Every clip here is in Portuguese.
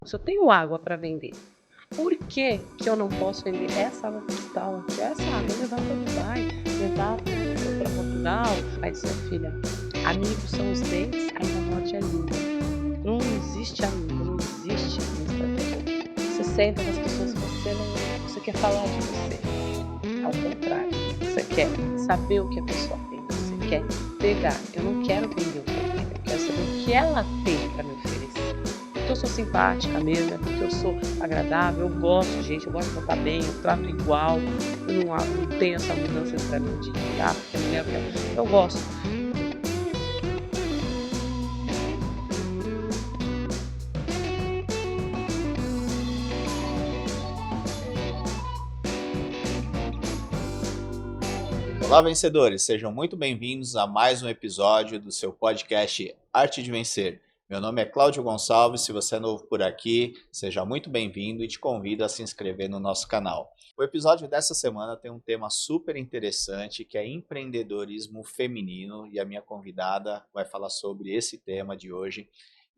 Se eu tenho água para vender, por que que eu não posso vender essa água cristal aqui? Essa água, levar para Dubai, levar para Portugal. Aí disse: filha, amigos são os dentes, aí na morte é a língua. Não existe amigo, não existe estratégia. Você senta com as pessoas, você quer falar de você. Ao contrário, você quer saber o que a pessoa tem, você quer pegar. Eu não quero vender o que eu tenho, eu quero saber o que ela tem para me oferecer. Porque eu sou simpática mesmo, porque eu sou agradável, eu gosto de gente, eu gosto de tratar bem, eu trato igual, eu não tenho essa mudança para mim de porque a mulher eu gosto. Olá, vencedores! Sejam muito bem-vindos a mais um episódio do seu podcast Arte de Vencer. Meu nome é Cláudio Gonçalves, se você é novo por aqui, seja muito bem-vindo e te convido a se inscrever no nosso canal. O episódio dessa semana tem um tema super interessante que é empreendedorismo feminino e a minha convidada vai falar sobre esse tema de hoje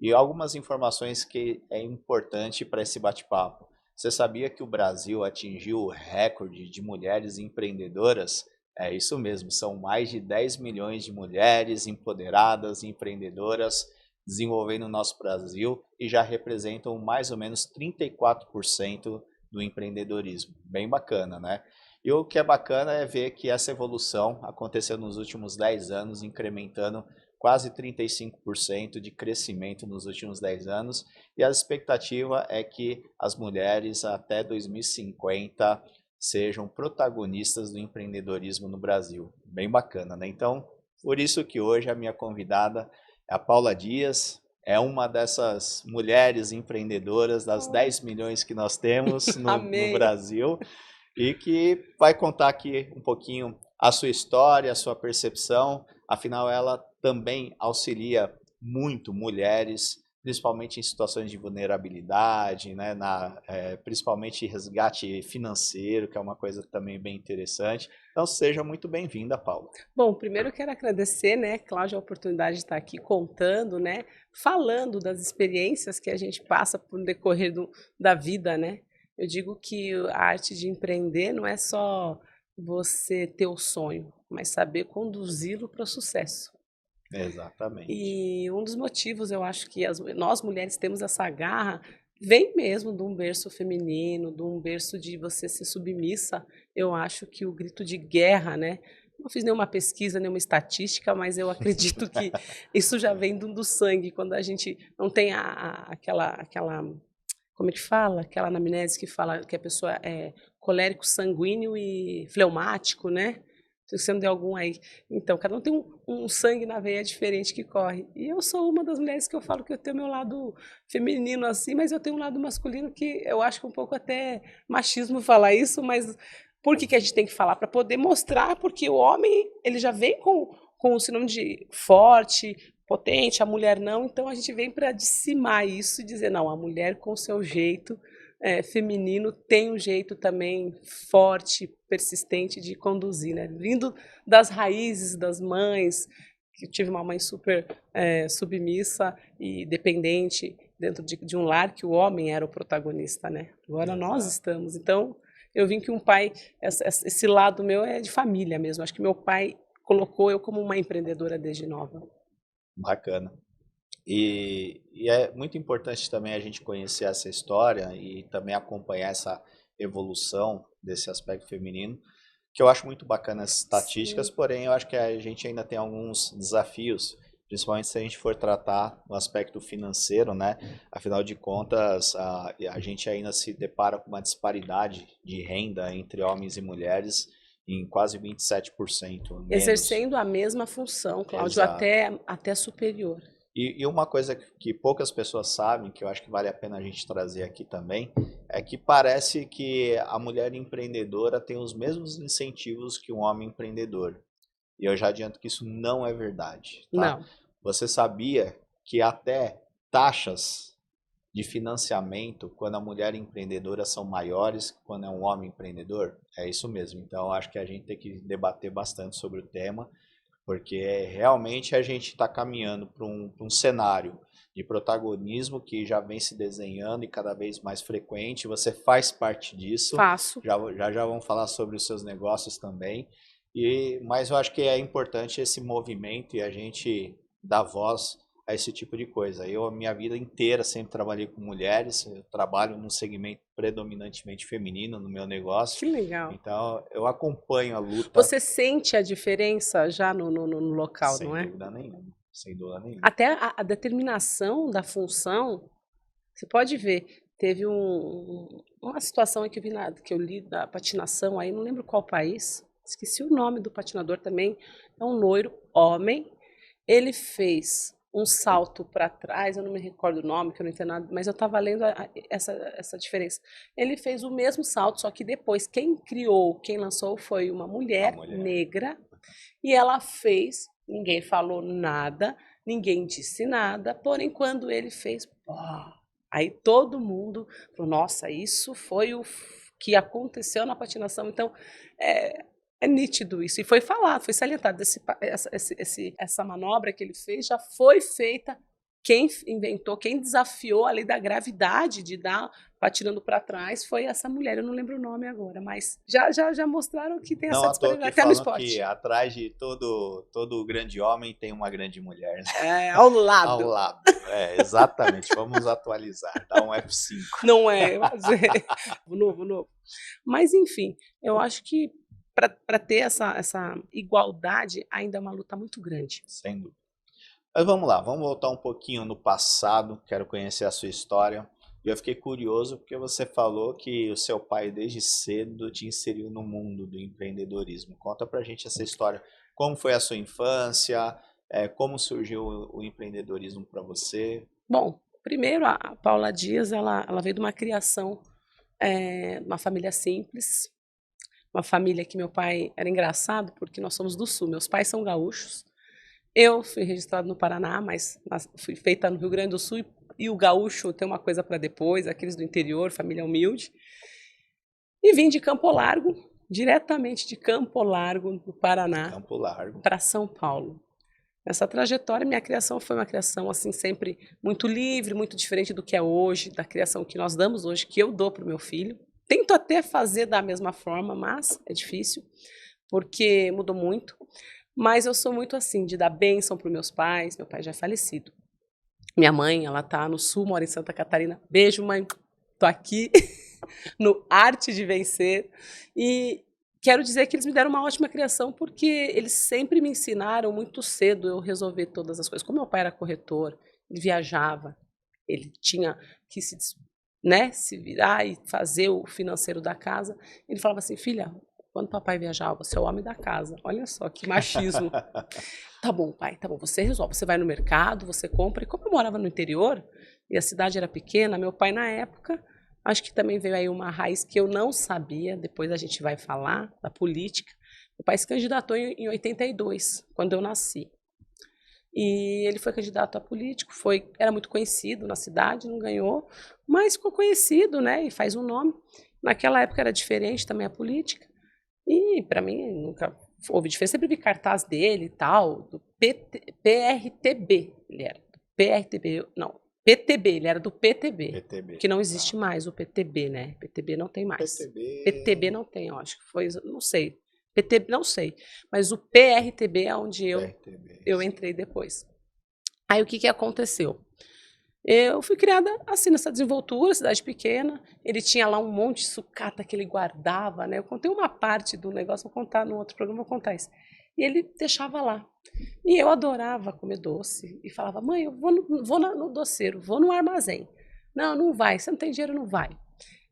e algumas informações que é importante para esse bate-papo. Você sabia que o Brasil atingiu o recorde de mulheres empreendedoras? É isso mesmo, são mais de 10 milhões de mulheres empoderadas e empreendedoras desenvolvendo o nosso Brasil e já representam mais ou menos 34% do empreendedorismo. Bem bacana, né? E o que é bacana é ver que essa evolução aconteceu nos últimos 10 anos, incrementando quase 35% de crescimento nos últimos 10 anos, e a expectativa é que as mulheres até 2050 sejam protagonistas do empreendedorismo no Brasil. Bem bacana, né? Então, por isso que hoje a minha convidada é a Paula Dias, é uma dessas mulheres empreendedoras, das 10 milhões que nós temos no Brasil, e que vai contar aqui um pouquinho a sua história, a sua percepção. Afinal, ela também auxilia muito mulheres, principalmente em situações de vulnerabilidade, né, principalmente resgate financeiro, que é uma coisa também bem interessante. Então, seja muito bem-vinda, Paula. Bom, primeiro eu quero agradecer, né, Cláudia, a oportunidade de estar aqui contando, né, falando das experiências que a gente passa por decorrer da vida, né? Eu digo que a arte de empreender não é só você ter o sonho, mas saber conduzi-lo para o sucesso. Exatamente. E um dos motivos, eu acho que nós mulheres temos essa garra, vem mesmo de um berço feminino, de um berço de você ser submissa. Eu acho que o grito de guerra, né? Não fiz nenhuma pesquisa, nenhuma estatística, mas eu acredito que isso já vem do sangue, quando a gente não tem aquela, como é que fala? Aquela anamnese que fala que a pessoa é colérico sanguíneo e fleumático, né? Se você não deu algum aí. Então, cada um tem um sangue na veia diferente que corre. E eu sou uma das mulheres que eu falo que eu tenho meu lado feminino assim, mas eu tenho um lado masculino que eu acho que é um pouco até machismo falar isso, mas por que a gente tem que falar? Para poder mostrar, porque o homem ele já vem com o sinônimo de forte, potente, a mulher não, então a gente vem para dissimar isso e dizer, não, a mulher com o seu jeito feminino tem um jeito também forte, persistente de conduzir, né? Vindo das raízes das mães, que eu tive uma mãe super submissa e dependente dentro de um lar que o homem era o protagonista, né? Agora nós estamos. Então, eu vim que um pai, esse lado meu é de família mesmo. Acho que meu pai colocou eu como uma empreendedora desde nova. Bacana. E é muito importante também a gente conhecer essa história e também acompanhar essa evolução desse aspecto feminino, que eu acho muito bacana as estatísticas, Sim. porém eu acho que a gente ainda tem alguns desafios, principalmente se a gente for tratar o aspecto financeiro, né? Afinal de contas, a gente ainda se depara com uma disparidade de renda entre homens e mulheres em quase 27% menos. Exercendo a mesma função, Cláudio, até superior. E uma coisa que poucas pessoas sabem, que eu acho que vale a pena a gente trazer aqui também, é que parece que a mulher empreendedora tem os mesmos incentivos que um homem empreendedor. E eu já adianto que isso não é verdade, tá? Não. Você sabia que até taxas de financiamento, quando a mulher empreendedora são maiores que quando é um homem empreendedor? É isso mesmo. Então, eu acho que a gente tem que debater bastante sobre o tema, porque realmente a gente está caminhando para um cenário de protagonismo que já vem se desenhando e cada vez mais frequente. Você faz parte disso. Faço. Já vamos falar sobre os seus negócios também. Mas eu acho que é importante esse movimento e a gente dar voz a esse tipo de coisa. A minha vida inteira sempre trabalhei com mulheres, eu trabalho num segmento predominantemente feminino no meu negócio. Que legal. Então eu acompanho a luta. Você sente a diferença já no local, não é? Sem dúvida nenhuma. Sem dúvida nenhuma. Até a determinação da função, você pode ver, teve uma situação aí que eu li da patinação, aí não lembro qual país, esqueci o nome do patinador também, é um loiro, homem, ele fez um salto para trás, eu não me recordo o nome, que eu não entendo nada, mas eu estava lendo essa diferença. Ele fez o mesmo salto, só que depois quem lançou foi uma mulher negra, e ela fez, ninguém falou nada, ninguém disse nada, porém quando ele fez, aí todo mundo falou, nossa, isso foi o que aconteceu na patinação. Então, é nítido isso. E foi falado, foi salientado. Essa manobra que ele fez já foi feita. Quem inventou, quem desafiou a lei da gravidade de dar patinando para trás foi essa mulher. Eu não lembro o nome agora, mas já mostraram que tem essa disponibilidade até no esporte. Que atrás de todo grande homem tem uma grande mulher. Né? Ao lado. Ao lado. Exatamente. Vamos atualizar. Dá um F5. Não é? Novo. Mas, enfim, eu acho que para ter essa igualdade ainda é uma luta muito grande. Sem dúvida. Mas vamos lá, vamos voltar um pouquinho no passado, quero conhecer a sua história. E eu fiquei curioso porque você falou que o seu pai desde cedo te inseriu no mundo do empreendedorismo. Conta pra gente essa história. Como foi a sua infância? Como surgiu o empreendedorismo para você? Bom, primeiro a Paula Dias, ela veio de uma criação, uma família simples. Uma família que meu pai era engraçado porque nós somos do Sul, meus pais são gaúchos. Eu fui registrada no Paraná, mas fui feita no Rio Grande do Sul e o gaúcho tem uma coisa para depois, aqueles do interior, família humilde. E vim de Campo Largo, diretamente de Campo Largo, no Paraná, para São Paulo. Nessa trajetória, minha criação foi uma criação assim sempre muito livre, muito diferente do que é hoje, da criação que nós damos hoje, que eu dou para o meu filho. Tento até fazer da mesma forma, mas é difícil, porque mudou muito. Mas eu sou muito assim, de dar bênção para os meus pais. Meu pai já é falecido. Minha mãe, ela tá no Sul, mora em Santa Catarina. Beijo, mãe. Tô aqui no Arte de Vencer. E quero dizer que eles me deram uma ótima criação, porque eles sempre me ensinaram muito cedo eu resolver todas as coisas. Como meu pai era corretor, ele viajava, ele tinha que se virar e fazer o financeiro da casa. Ele falava assim, filha, quando papai viajar, você é o homem da casa. Olha só, que machismo. Tá bom, pai, tá bom, você resolve. Você vai no mercado, você compra. E como eu morava no interior, e a cidade era pequena, meu pai, na época, acho que também veio aí uma raiz que eu não sabia, depois a gente vai falar, da política. Meu pai se candidatou em 82, quando eu nasci. E ele foi candidato a político, era muito conhecido na cidade, não ganhou, mas ficou conhecido, né, e faz um nome. Naquela época era diferente também a política. E para mim nunca houve diferença, sempre vi cartaz dele e tal, do PRTB, ele era do PRTB, não, PTB, ele era do PTB, que não existe mais o PTB, né? PTB não tem mais. PTB não tem, eu acho que foi, não sei. PTB, não sei, mas o PRTB é onde eu entrei depois. Aí o que aconteceu? Eu fui criada assim, nessa desenvoltura, cidade pequena. Ele tinha lá um monte de sucata que ele guardava, né? Eu contei uma parte do negócio, vou contar no outro programa, vou contar isso. E ele deixava lá. E eu adorava comer doce. E falava, mãe, eu vou no doceiro, vou no armazém. Não vai, você não tem dinheiro, não vai.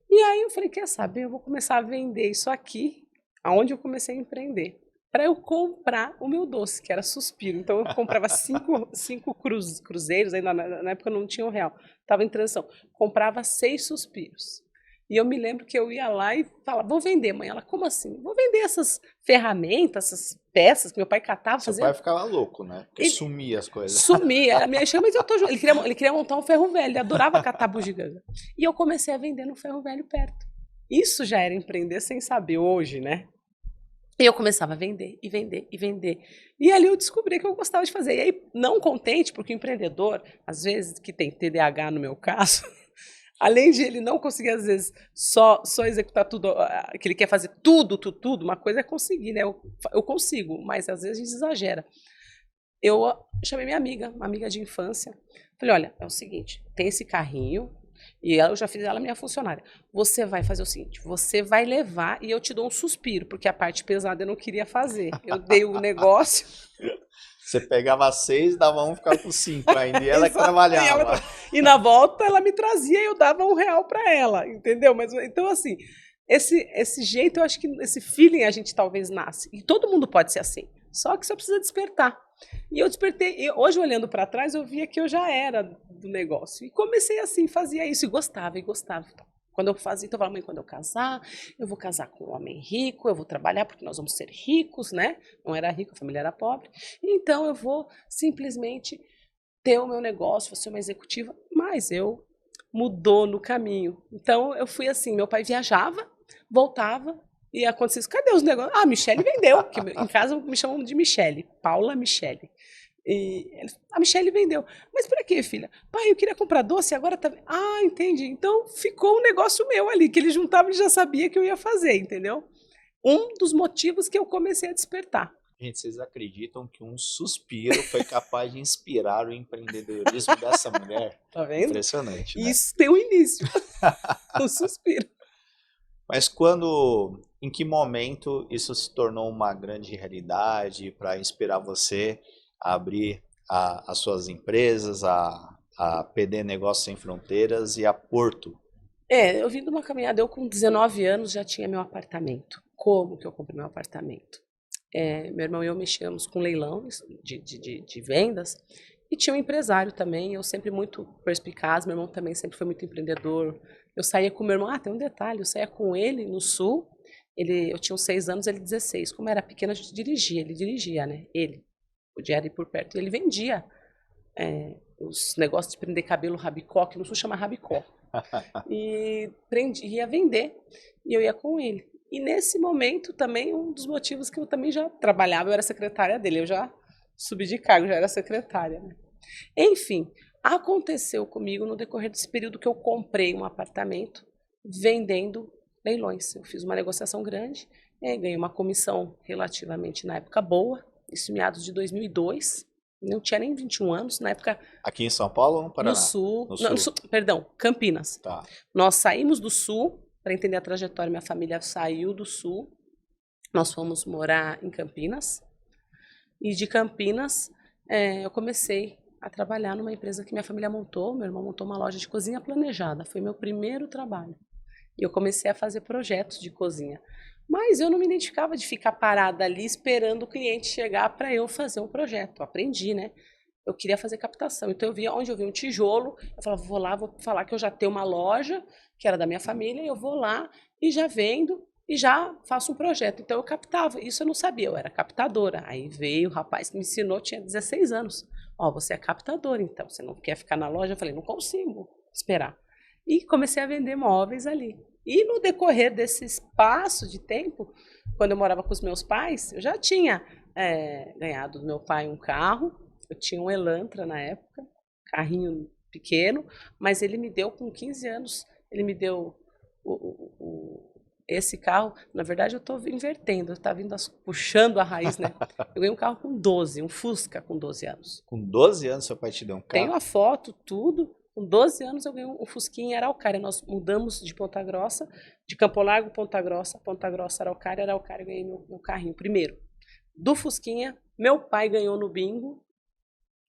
E aí eu falei, quer saber, eu vou começar a vender isso aqui, aonde eu comecei a empreender, para eu comprar o meu doce, que era suspiro. Então eu comprava cinco cruzeiros, ainda na época não tinha R$1, estava em transição. Comprava 6 suspiros. E eu me lembro que eu ia lá e falava, vou vender, mãe. Ela, como assim? Vou vender essas ferramentas, essas peças que meu pai catava. Seu pai ficava louco, né? Porque sumia as coisas. Sumia. Ela me chama, mas eu tô junto. Ele queria montar um ferro velho, ele adorava catar bugiganga. E eu comecei a vender no ferro velho perto. Isso já era empreender sem saber hoje, né? E eu começava a vender, e vender, e vender. E ali eu descobri que eu gostava de fazer. E aí, não contente, porque o empreendedor, às vezes, que tem TDAH no meu caso, além de ele não conseguir, às vezes, só executar tudo, que ele quer fazer tudo, uma coisa é conseguir, né? Eu consigo, mas às vezes a gente exagera. Eu chamei minha amiga, uma amiga de infância. Falei, olha, é o seguinte, tem esse carrinho, e eu já fiz ela minha funcionária. Você vai fazer o seguinte, você vai levar e eu te dou um suspiro, porque a parte pesada eu não queria fazer. Eu dei o negócio. Você pegava 6, dava 1, ficava com 5 ainda, e ela que Exato, trabalhava. e na volta ela me trazia e eu dava R$ 1 para ela, entendeu? Mas então assim, esse jeito, eu acho que esse feeling a gente talvez nasce. E todo mundo pode ser assim. Só que você precisa despertar. E eu despertei, e hoje olhando para trás, eu via que eu já era do negócio. E comecei assim, fazia isso, e gostava, e gostava. Quando eu fazia, então eu falava, mãe, quando eu casar, eu vou casar com um homem rico, eu vou trabalhar porque nós vamos ser ricos, né? Não era rico, a família era pobre. Então eu vou simplesmente ter o meu negócio, vou ser uma executiva. Mas eu mudou no caminho. Então eu fui assim, meu pai viajava, voltava, e acontecia isso, cadê os negócios? Ah, a Michele vendeu, que em casa me chamam de Michele, Paula Michele. E a Michele vendeu. Mas para quê, filha? Pai, eu queria comprar doce, agora tá. Ah, entendi. Então ficou um negócio meu ali, que ele juntava e já sabia que eu ia fazer, entendeu? Um dos motivos que eu comecei a despertar. Gente, vocês acreditam que um suspiro foi capaz de inspirar o empreendedorismo dessa mulher? Tá vendo? Impressionante, né? Isso tem um início. Um suspiro. Mas em que momento isso se tornou uma grande realidade para inspirar você a abrir as suas empresas, a PD Negócios Sem Fronteiras e a Porto? Eu vim de uma caminhada, eu com 19 anos já tinha meu apartamento. Como que eu comprei meu apartamento? Meu irmão e eu mexíamos com leilões de vendas e tinha um empresário também, eu sempre muito perspicaz, meu irmão também sempre foi muito empreendedor. Eu saía com meu irmão, tem um detalhe, eu saía com ele no sul, eu tinha uns 6 anos, ele 16. Como era pequeno, a gente dirigia, ele dirigia, né? Ele podia ir por perto. E ele vendia os negócios de prender cabelo rabicó, que no sul chama rabicó. E ia vender, e eu ia com ele. E nesse momento também, um dos motivos que eu também já trabalhava, eu era secretária dele, eu já subi de cargo, já era secretária, né? Enfim, aconteceu comigo no decorrer desse período que eu comprei um apartamento vendendo leilões. Eu fiz uma negociação grande, ganhei uma comissão relativamente na época boa, isso em meados de 2002, não tinha nem 21 anos, na época... Aqui em São Paulo ou no Paraná? No sul, No não, no sul. sul, perdão, Campinas. Tá. Nós saímos do sul, para entender a trajetória, minha família saiu do sul, nós fomos morar em Campinas, e de Campinas eu comecei a trabalhar numa empresa que minha família montou, meu irmão montou uma loja de cozinha planejada, foi meu primeiro trabalho. E eu comecei a fazer projetos de cozinha. Mas eu não me identificava de ficar parada ali esperando o cliente chegar para eu fazer um projeto. Eu aprendi, né? Eu queria fazer captação. Então eu via onde eu via um tijolo, eu falava, vou lá, vou falar que eu já tenho uma loja, que era da minha família, e eu vou lá e já vendo e já faço um projeto. Então eu captava. Isso eu não sabia, eu era captadora. Aí veio o rapaz que me ensinou, tinha 16 anos. Você é captadora, então, você não quer ficar na loja? Eu falei, não consigo esperar. E comecei a vender móveis ali. E no decorrer desse espaço de tempo, quando eu morava com os meus pais, eu já tinha ganhado do meu pai um carro, eu tinha um Elantra na época, carrinho pequeno, mas ele me deu com 15 anos, ele me deu esse carro. Na verdade, eu estou invertendo, está vindo puxando a raiz, né? Eu ganhei um carro com 12, um Fusca com 12 anos. Com 12 anos seu pai te deu um carro? Tenho a foto, tudo. Com 12 anos eu ganhei um Fusquinha em Araucária. Nós mudamos de Ponta Grossa, de Campo Largo, Ponta Grossa, Araucária, eu ganhei meu carrinho primeiro. Do Fusquinha, meu pai ganhou no bingo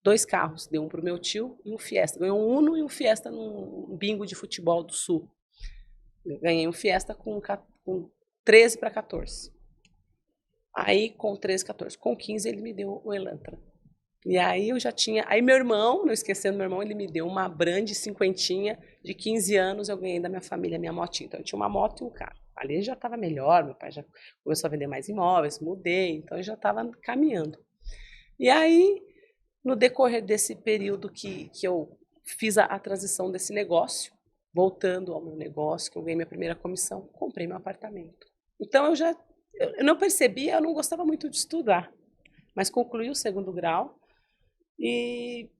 2 carros. Deu um para o meu tio e um Fiesta. Ganhou um Uno e um Fiesta num bingo de futebol do Sul. Eu ganhei um Fiesta com 13 para 14. Aí com 13, 14. Com 15 ele me deu o Elantra. E aí eu já tinha... Aí meu irmão, não esquecendo meu irmão, ele me deu uma Brand cinquentinha de 15 anos, eu ganhei da minha família, minha motinha. Então eu tinha uma moto e um carro. Ali já estava melhor, meu pai já começou a vender mais imóveis, mudei, então eu já estava caminhando. E aí, no decorrer desse período que eu fiz a transição desse negócio, voltando ao meu negócio, que eu ganhei minha primeira comissão, comprei meu apartamento. Então eu já eu não percebia, eu não gostava muito de estudar, mas concluí o segundo grau e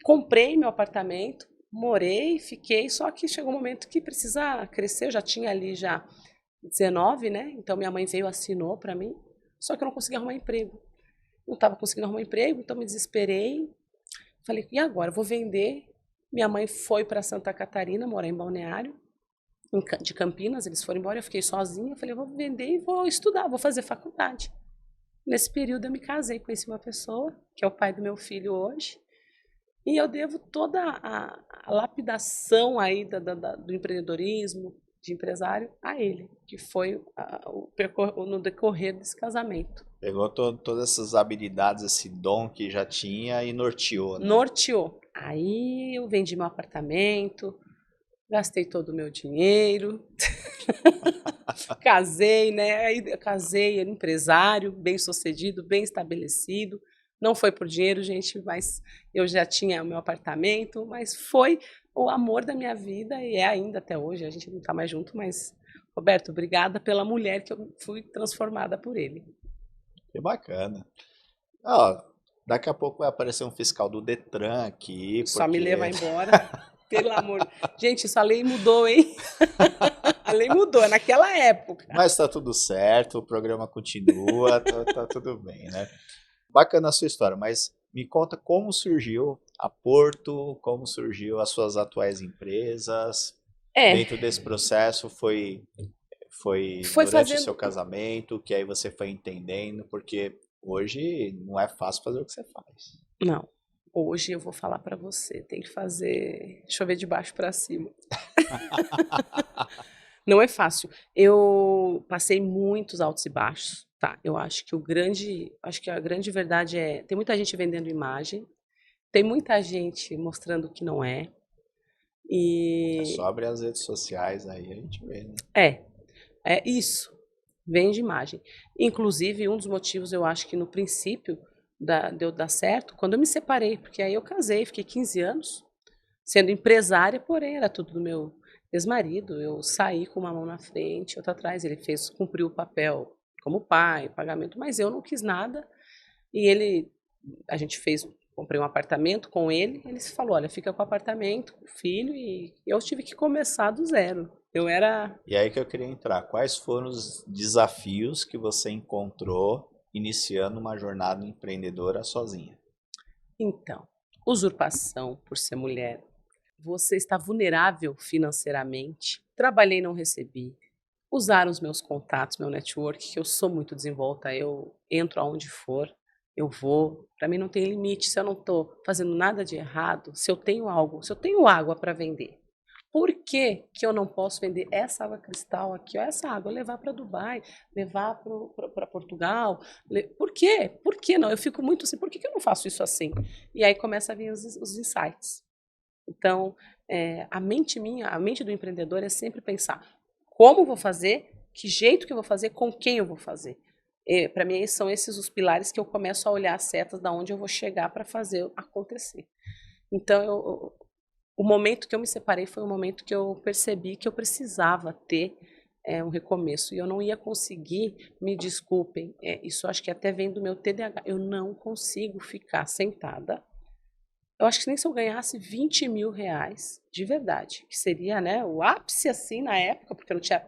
comprei meu apartamento, morei, fiquei, só que chegou um momento que precisa crescer, eu já tinha ali já 19, né? Então minha mãe veio, assinou para mim, só que eu não conseguia arrumar emprego. Não estava conseguindo arrumar emprego, então me desesperei. Falei, e agora? Eu vou vender. Minha mãe foi para Santa Catarina, morar em Balneário, de Campinas, eles foram embora, eu fiquei sozinha. Eu falei, eu vou vender e vou estudar, vou fazer faculdade. Nesse período eu me casei, conheci uma pessoa, que é o pai do meu filho hoje, e eu devo toda a lapidação aí do empreendedorismo, de empresário, a ele, que foi no decorrer desse casamento. Pegou todas essas habilidades, esse dom que já tinha e norteou, né? Norteou. Aí eu vendi meu apartamento, gastei todo o meu dinheiro, casei, né? Aí eu casei, era empresário, bem sucedido, bem estabelecido. Não foi por dinheiro, gente, mas eu já tinha o meu apartamento, mas foi o amor da minha vida e é ainda até hoje. A gente não está mais junto, mas, Roberto, obrigada pela mulher que eu fui transformada por ele. Que bacana. Ó, daqui a pouco vai aparecer um fiscal do Detran aqui, Só me porque levar embora, pelo amor. Gente, isso a lei mudou, hein? A lei mudou, é naquela época. mas tá tudo certo, o programa continua, tá tudo bem, né? Bacana a sua história, mas me conta como surgiu a Porto, como surgiu as suas atuais empresas. É, Dentro desse processo foi foi durante o fazendo. seu casamento que aí você foi entendendo, porque hoje não é fácil fazer o que você faz. Não, hoje eu vou falar pra você, tem que fazer chover de baixo pra cima. Não é fácil. Eu passei muitos altos e baixos, tá? Eu acho que acho que a grande verdade é, tem muita gente vendendo imagem, tem muita gente mostrando que não é. É E só abrir as redes sociais aí a gente vê, né? é, é isso. Vende imagem. Inclusive, um dos motivos eu acho que no princípio de eu dar certo, quando eu me separei, porque aí eu casei, fiquei 15 anos sendo empresária, porém era tudo do meu ex-marido. Eu saí com uma mão na frente, outra atrás. Ele cumpriu o papel como pai, pagamento, mas eu não quis nada. E a gente comprei um apartamento com ele. Ele falou: olha, fica com o apartamento, com o filho, e eu tive que começar do zero. Eu era. E aí que eu queria entrar. Quais foram os desafios que você encontrou iniciando uma jornada empreendedora sozinha? Então, usurpação por ser mulher. Você está vulnerável financeiramente. Trabalhei e não recebi. Usaram os meus contatos, meu network, que eu sou muito desenvolta, eu entro aonde for, eu vou. Para mim não tem limite. Se eu não estou fazendo nada de errado, se eu tenho algo, se eu tenho água para vender, por que que eu não posso vender essa água cristal aqui, ó, essa água, levar para Dubai, levar para Portugal? Por quê? Por que não? Eu fico muito assim, por que que eu não faço isso assim? E aí começa a vir os insights. Então, a mente do empreendedor é sempre pensar como vou fazer, que jeito que eu vou fazer, com quem eu vou fazer. Para mim, são esses os pilares que eu começo a olhar as setas da onde eu vou chegar para fazer acontecer. Então, o momento que eu me separei foi o momento que eu percebi que eu precisava ter um recomeço e eu não ia conseguir, me desculpem, isso acho que até vem do meu TDAH, eu não consigo ficar sentada. Eu acho que nem se eu ganhasse 20 mil reais, de verdade, que seria, né, o ápice assim na época, porque eu não tinha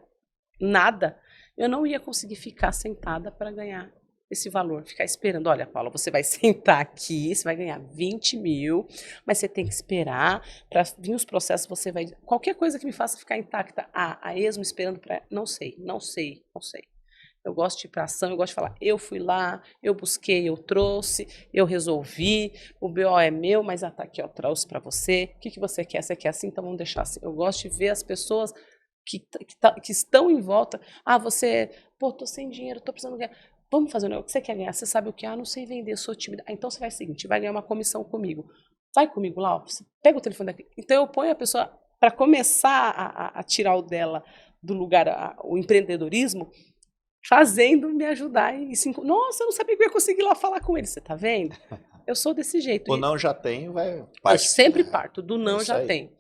nada, eu não ia conseguir ficar sentada para ganhar esse valor, ficar esperando. Olha, Paula, você vai sentar aqui, você vai ganhar 20 mil, mas você tem que esperar para vir os processos, você vai. Qualquer coisa que me faça ficar intacta, a esmo esperando para. Não sei, não sei, não sei. Eu gosto de ir para ação, eu gosto de falar, eu fui lá, eu busquei, eu trouxe, eu resolvi, o BO é meu, mas tá aqui, ó, trouxe para você, o que você quer? Você quer assim? Então vamos deixar assim. Eu gosto de ver as pessoas que estão em volta. Ah, você, pô, tô sem dinheiro, tô precisando ganhar. Vamos fazer um negócio, o que você quer ganhar? Você sabe o que? Ah, não sei vender, sou tímida. Ah, então você vai o seguinte, vai ganhar uma comissão comigo. Vai comigo lá, ó, você pega o telefone daqui. Então eu ponho a pessoa, para começar a tirar o dela do lugar, o empreendedorismo, fazendo me ajudar. Nossa, eu não sabia que eu ia conseguir lá falar com ele. Você tá vendo? Eu sou desse jeito. O não já tem, vai Eu parte. sempre parto do É não isso já aí. tem.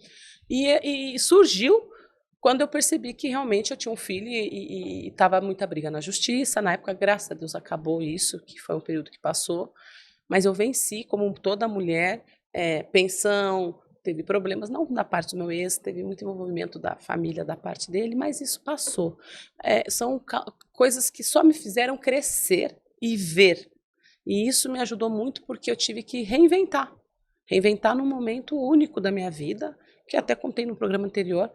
E surgiu quando eu percebi que realmente eu tinha um filho e estava muita briga na justiça. Na época, graças a Deus, acabou isso, que foi um período que passou. Mas eu venci, como toda mulher, pensão, teve problemas, não da parte do meu ex, teve muito envolvimento da família, da parte dele, mas isso passou. São coisas que só me fizeram crescer e ver. E isso me ajudou muito porque eu tive que reinventar. Reinventar num momento único da minha vida, que até contei no programa anterior.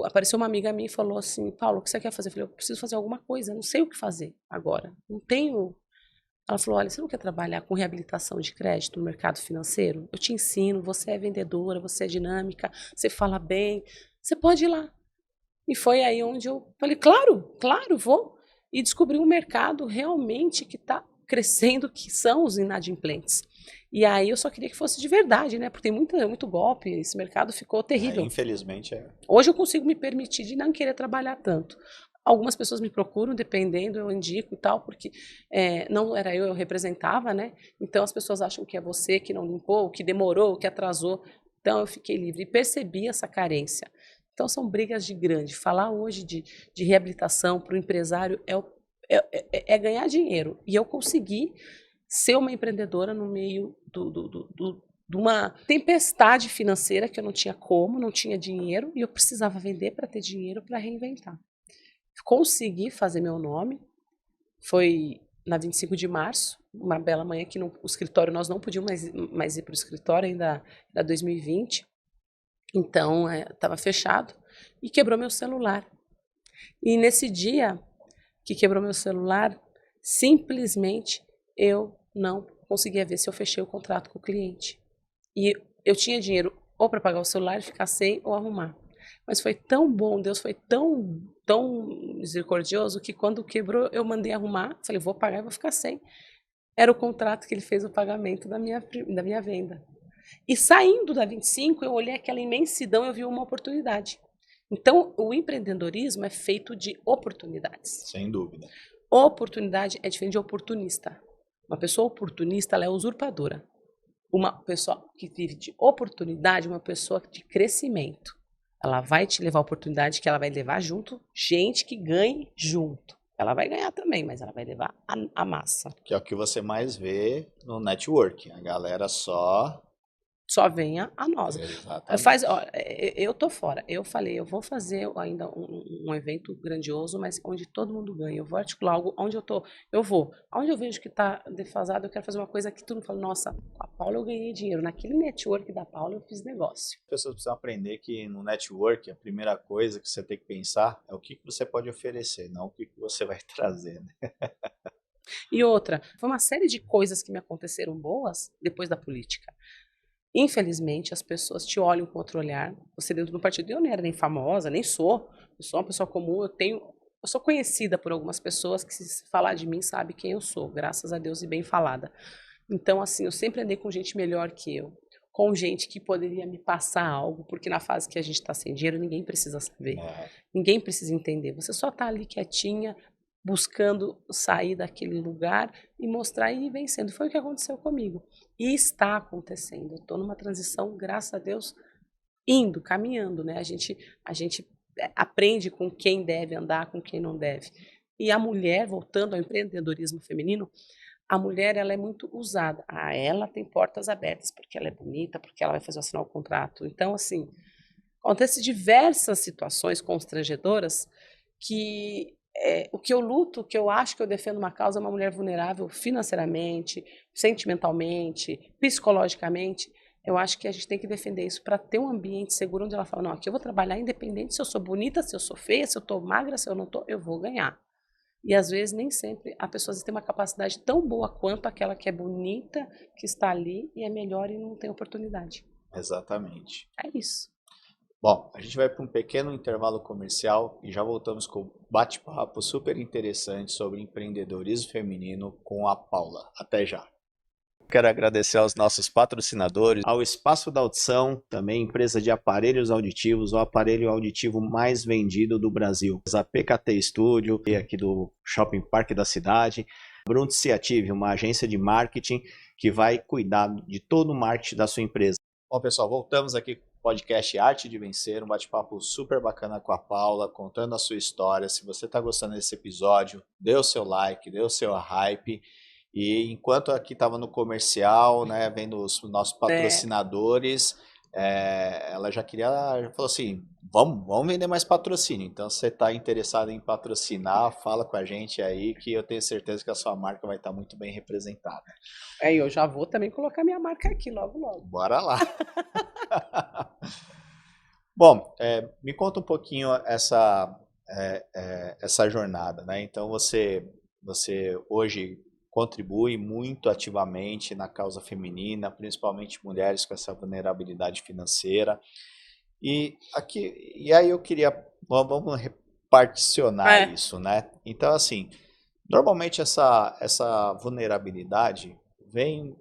Apareceu uma amiga minha e falou assim: Paulo, o que você quer fazer? Eu falei: eu preciso fazer alguma coisa, não sei o que fazer agora. Não tenho. Ela falou: olha, você não quer trabalhar com reabilitação de crédito no mercado financeiro? Eu te ensino, você é vendedora, você é dinâmica, você fala bem, você pode ir lá. E foi aí onde eu falei: claro, claro, vou. E descobri um mercado realmente que está crescendo, que são os inadimplentes. E aí eu só queria que fosse de verdade, né? Porque tem muito golpe, esse mercado ficou terrível. Infelizmente é. Hoje eu consigo me permitir de não querer trabalhar tanto. Algumas pessoas me procuram, dependendo, eu indico e tal, porque não era eu representava, né? Então as pessoas acham que é você que não limpou, que demorou, que atrasou. Então eu fiquei livre e percebi essa carência. Então são brigas de grande. Falar hoje de reabilitação para o empresário é ganhar dinheiro. E eu consegui ser uma empreendedora no meio de uma tempestade financeira que eu não tinha como, não tinha dinheiro, e eu precisava vender para ter dinheiro para reinventar. Consegui fazer meu nome, foi na 25 de março, uma bela manhã que o escritório, nós não podíamos mais ir para o escritório, ainda era 2020, então estava fechado, e quebrou meu celular. E nesse dia que quebrou meu celular, simplesmente eu não conseguia ver se eu fechei o contrato com o cliente. E eu tinha dinheiro ou para pagar o celular e ficar sem ou arrumar. Mas foi tão bom, Deus foi tão misericordioso que quando quebrou eu mandei arrumar, falei: vou pagar e vou ficar sem. Era o contrato que ele fez o pagamento da minha venda. E saindo da 25, eu olhei aquela imensidão e eu vi uma oportunidade. Então, o empreendedorismo é feito de oportunidades. Sem dúvida. Oportunidade é diferente de oportunista. Uma pessoa oportunista, ela é usurpadora. Uma pessoa que vive de oportunidade, uma pessoa de crescimento. Ela vai te levar a oportunidade que ela vai levar junto gente que ganhe junto. Ela vai ganhar também, mas ela vai levar a massa. Que é o que você mais vê no network. A galera só venha a nós. Eu tô fora. Eu falei: eu vou fazer ainda um evento grandioso, mas onde todo mundo ganha. Eu vou articular algo onde eu vou. Onde eu vejo que está defasado, eu quero fazer uma coisa que todo mundo fala: nossa, a Paula eu ganhei dinheiro. Naquele network da Paula eu fiz negócio. As pessoas precisam aprender que no network a primeira coisa que você tem que pensar é o que você pode oferecer, não o que você vai trazer, né? E outra, foi uma série de coisas que me aconteceram boas depois da política. Infelizmente, as pessoas te olham com outro olhar. Você dentro do partido, eu não era nem famosa, nem sou. Eu sou uma pessoa comum, eu sou conhecida por algumas pessoas que, se falar de mim, sabe quem eu sou, graças a Deus, e bem falada. Então, assim, eu sempre andei com gente melhor que eu, com gente que poderia me passar algo, porque na fase que a gente está sem dinheiro, ninguém precisa saber, ninguém precisa entender. Você só está ali quietinha, buscando sair daquele lugar e mostrar e ir vencendo. Foi o que aconteceu comigo. E está acontecendo. Eu estou numa transição, graças a Deus, caminhando, né? A gente aprende com quem deve andar, com quem não deve. E a mulher, voltando ao empreendedorismo feminino, a mulher, ela é muito usada. Ela tem portas abertas porque ela é bonita, porque ela vai fazer assinar o contrato. Então, assim, acontecem diversas situações constrangedoras que o que eu luto, o que eu acho que eu defendo uma causa é uma mulher vulnerável financeiramente, sentimentalmente, psicologicamente. Eu acho que a gente tem que defender isso para ter um ambiente seguro onde ela fala: não, aqui eu vou trabalhar independente se eu sou bonita, se eu sou feia, se eu estou magra, se eu não estou, eu vou ganhar. E às vezes nem sempre a pessoa tem uma capacidade tão boa quanto aquela que é bonita, que está ali e é melhor e não tem oportunidade. Exatamente. É isso. Bom, a gente vai para um pequeno intervalo comercial e já voltamos com um bate-papo super interessante sobre empreendedorismo feminino com a Paula. Até já. Quero agradecer aos nossos patrocinadores, ao Espaço da Audição, também empresa de aparelhos auditivos, o aparelho auditivo mais vendido do Brasil. A PKT Studio, aqui do Shopping Parque da cidade. Brunt Ciative, uma agência de marketing que vai cuidar de todo o marketing da sua empresa. Bom, pessoal, voltamos aqui podcast Arte de Vencer, um bate-papo super bacana com a Paula, contando a sua história. Se você está gostando desse episódio, dê o seu like, dê o seu hype. E enquanto aqui estava no comercial, né, vendo os nossos patrocinadores, ela já falou assim, vamos vender mais patrocínio. Então, se você está interessado em patrocinar, fala com a gente aí, que eu tenho certeza que a sua marca vai estar muito bem representada. Eu já vou também colocar minha marca aqui logo, logo. Bora lá. Bom, me conta um pouquinho essa jornada, né? Então, você hoje contribui muito ativamente na causa feminina, principalmente mulheres com essa vulnerabilidade financeira. E aí eu queria, vamos reparticionar isso, né? Então, assim, normalmente essa vulnerabilidade vem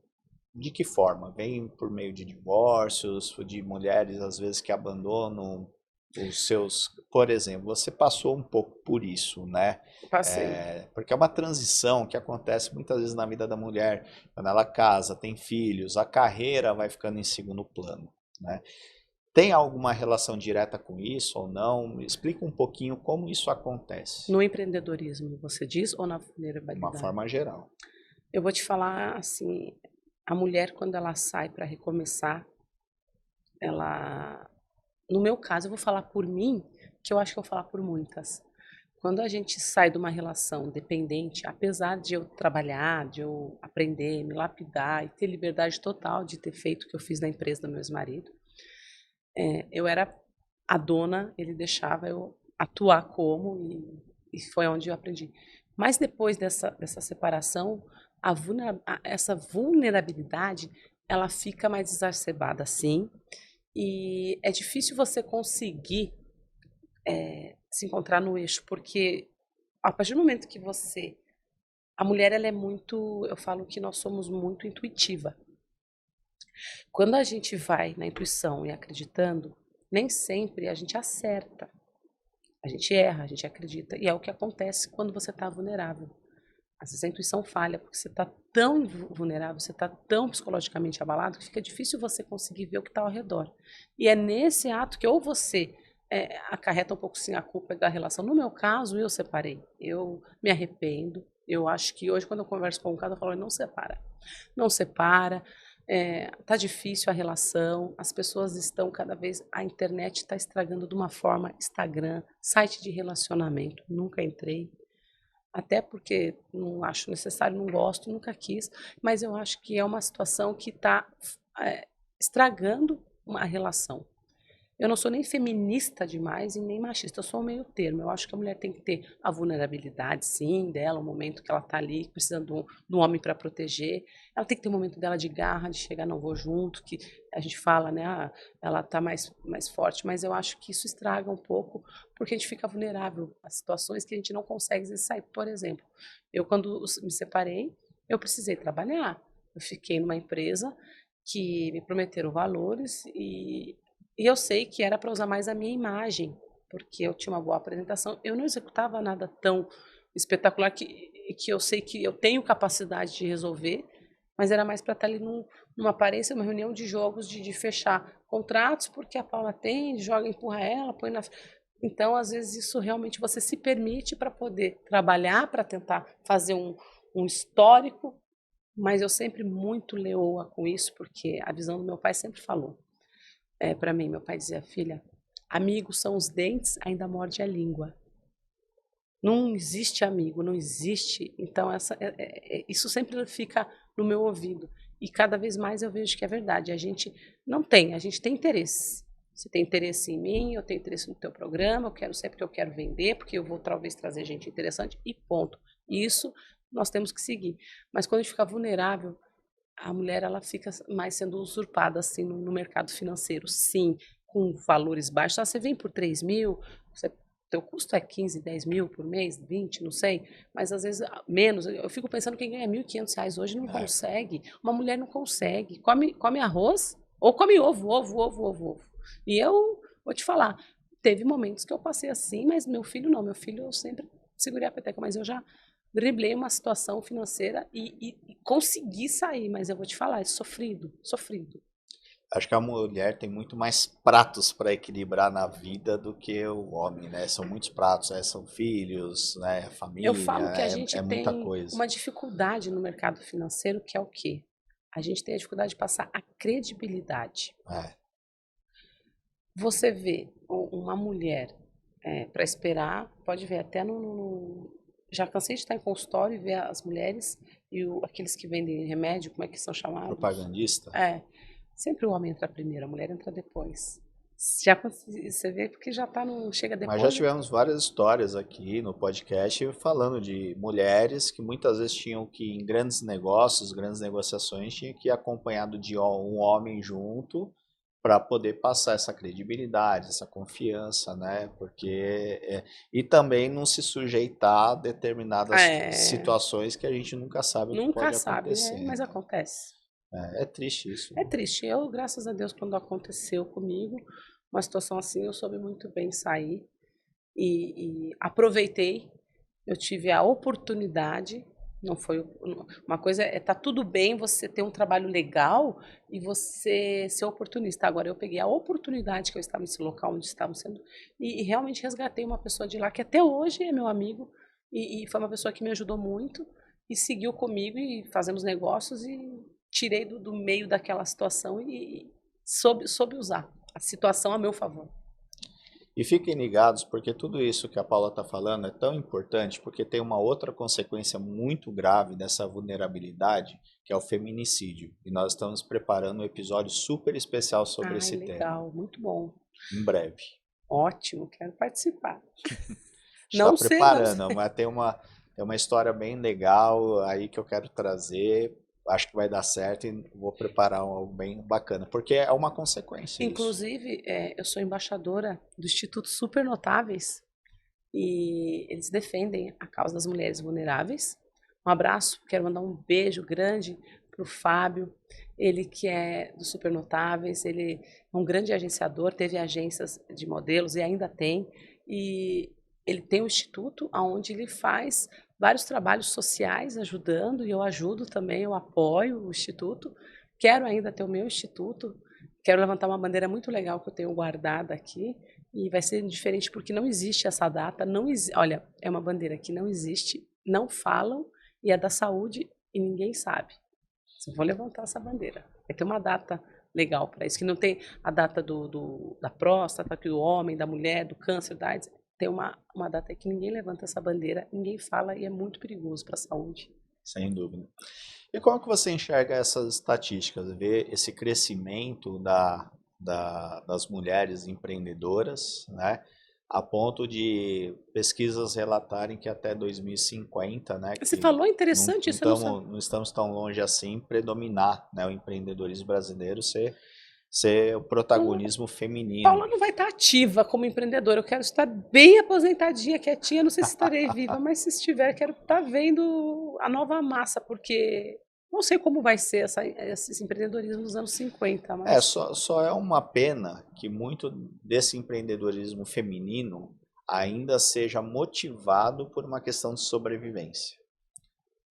de que forma? Vem por meio de divórcios, de mulheres às vezes que abandonam os seus... Por exemplo, você passou um pouco por isso, né? Passei. Porque é uma transição que acontece muitas vezes na vida da mulher. Quando ela casa, tem filhos, a carreira vai ficando em segundo plano, né? Tem alguma relação direta com isso ou não? Explica um pouquinho como isso acontece. No empreendedorismo, você diz, ou na De vulnerabilidade? uma forma geral. Eu vou te falar assim, a mulher quando ela sai para recomeçar, no meu caso, eu vou falar por mim, que eu acho que eu vou falar por muitas. Quando a gente sai de uma relação dependente, apesar de eu trabalhar, de eu aprender, me lapidar e ter liberdade total de ter feito o que eu fiz na empresa do meu ex-marido, eu era a dona, ele deixava eu atuar e foi onde eu aprendi. Mas depois dessa separação, essa vulnerabilidade, ela fica mais exacerbada, sim, e é difícil você conseguir se encontrar no eixo, porque a partir do momento que a mulher, ela é muito, eu falo que nós somos muito intuitiva. Quando a gente vai na intuição e acreditando, nem sempre a gente acerta. A gente erra, a gente acredita. E é o que acontece quando você está vulnerável. Às vezes a intuição falha, porque você está tão vulnerável, você está tão psicologicamente abalado, que fica difícil você conseguir ver o que está ao redor. E é nesse ato que ou você acarreta um pouco sim a culpa da relação. No meu caso, eu separei. Eu me arrependo. Eu acho que hoje, quando eu converso com um cara, eu falo, não separa. Não separa. Tá difícil a relação, as pessoas estão cada vez, a internet está estragando de uma forma, Instagram, site de relacionamento, nunca entrei, até porque não acho necessário, não gosto, nunca quis, mas eu acho que é uma situação que está estragando uma relação. Eu não sou nem feminista demais e nem machista, eu sou um meio termo. Eu acho que a mulher tem que ter a vulnerabilidade, sim, dela, o momento que ela está ali, precisando de um homem para proteger. Ela tem que ter o momento dela de garra, de chegar, não vou junto, que a gente fala, né, ela está mais forte, mas eu acho que isso estraga um pouco, porque a gente fica vulnerável a situações que a gente não consegue às vezes sair. Por exemplo, eu quando me separei, eu precisei trabalhar. Eu fiquei numa empresa que me prometeram valores e eu sei que era para usar mais a minha imagem, porque eu tinha uma boa apresentação. Eu não executava nada tão espetacular que eu sei que eu tenho capacidade de resolver, mas era mais para estar ali numa aparência, uma reunião de jogos, de fechar contratos, porque a Paula atende, joga, empurra ela, põe na... Então, às vezes, isso realmente você se permite para poder trabalhar, para tentar fazer um histórico, mas eu sempre muito leoa com isso, porque a visão do meu pai sempre falou. Para mim, meu pai dizia, filha, amigos são os dentes, ainda morde a língua. Não existe amigo, não existe. Então, isso sempre fica no meu ouvido. E cada vez mais eu vejo que é verdade. A gente tem interesse. Você tem interesse em mim, eu tenho interesse no teu programa, eu quero ser porque eu quero vender, porque eu vou talvez trazer gente interessante e ponto. Isso nós temos que seguir. Mas quando a gente fica vulnerável, a mulher ela fica mais sendo usurpada assim no mercado financeiro, sim, com valores baixos. Você vem por 3 mil, teu custo é 15, 10 mil por mês, 20, não sei, mas às vezes menos. Eu fico pensando quem ganha R$ 1.500 hoje não consegue. Uma mulher não consegue. Come arroz ou come ovo. E eu vou te falar, teve momentos que eu passei assim, mas meu filho não. Meu filho eu sempre segurei a peteca, mas eu já driblei uma situação financeira e consegui sair, mas eu vou te falar, é sofrido. Acho que a mulher tem muito mais pratos para equilibrar na vida do que o homem, né? São muitos pratos, né? São filhos, né? Eu Família, falo que a gente é muita tem coisa. uma dificuldade no mercado financeiro, que é o quê? A gente tem a dificuldade de passar a credibilidade. É, Você vê uma mulher para esperar, pode ver até já cansei de estar em consultório e ver as mulheres e aqueles que vendem remédio, como é que são chamados? propagandista. É, sempre o homem entra primeiro, a mulher entra depois. Já você vê porque já tá no chega Mas já depois. tivemos várias histórias aqui no podcast falando de mulheres que muitas vezes tinham que, em grandes negócios, grandes negociações, tinham que ir acompanhado de um homem junto para poder passar essa credibilidade, essa confiança, né? E também não se sujeitar a determinadas É, situações que a gente nunca sabe o que nunca pode sabe, acontecer, mas né? acontece. É triste isso, É né? triste. Eu, graças a Deus, quando aconteceu comigo, uma situação assim, eu soube muito bem sair e aproveitei. Eu tive a oportunidade. Não foi uma coisa tá tudo bem você ter um trabalho legal e você ser oportunista. Agora eu peguei a oportunidade que eu estava nesse local onde estavam sendo e realmente resgatei uma pessoa de lá que até hoje é meu amigo e foi uma pessoa que me ajudou muito e seguiu comigo e fazemos negócios e tirei do meio daquela situação e soube usar a situação a meu favor. E fiquem ligados, porque tudo isso que a Paula está falando é tão importante, porque tem uma outra consequência muito grave dessa vulnerabilidade, que é o feminicídio. E nós estamos preparando um episódio super especial sobre Ai, esse tema, legal, muito bom. em breve. Ótimo, quero participar. Está Não sei, não preparando, sei. mas tem uma história bem legal aí que eu quero trazer. Acho que vai dar certo e vou preparar algo bem bacana, porque é uma consequência isso. Inclusive, eu sou embaixadora do Instituto Super Notáveis e eles defendem a causa das mulheres vulneráveis. Um abraço, quero mandar um beijo grande para o Fábio, ele que é do Super Notáveis, ele é um grande agenciador, teve agências de modelos e ainda tem, e ele tem um instituto onde ele faz vários trabalhos sociais ajudando, e eu ajudo também, eu apoio o instituto. Quero ainda ter o meu instituto, quero levantar uma bandeira muito legal que eu tenho guardada aqui, e vai ser diferente porque não existe essa data, não olha, é uma bandeira que não existe, não falam, e é da saúde e ninguém sabe. Eu vou levantar essa bandeira. Vai ter uma data legal para isso, que não tem a data da próstata, do homem, da mulher, do câncer, da AIDS. Tem uma data que ninguém levanta essa bandeira, ninguém fala e é muito perigoso para a saúde. Sem dúvida. E como que você enxerga essas estatísticas? Vê esse crescimento das mulheres empreendedoras, né? A ponto de pesquisas relatarem que até 2050, né, Você que falou interessante isso, eu não sabia. não estamos tão longe assim, predominar, né, o empreendedorismo brasileiro ser o protagonismo feminino. Paula não vai estar ativa como empreendedora. Eu quero estar bem aposentadinha, quietinha. Não sei se estarei viva, mas se estiver, quero estar vendo a nova massa, porque não sei como vai ser esse empreendedorismo nos anos 50, É, mas só é uma pena que muito desse empreendedorismo feminino ainda seja motivado por uma questão de sobrevivência.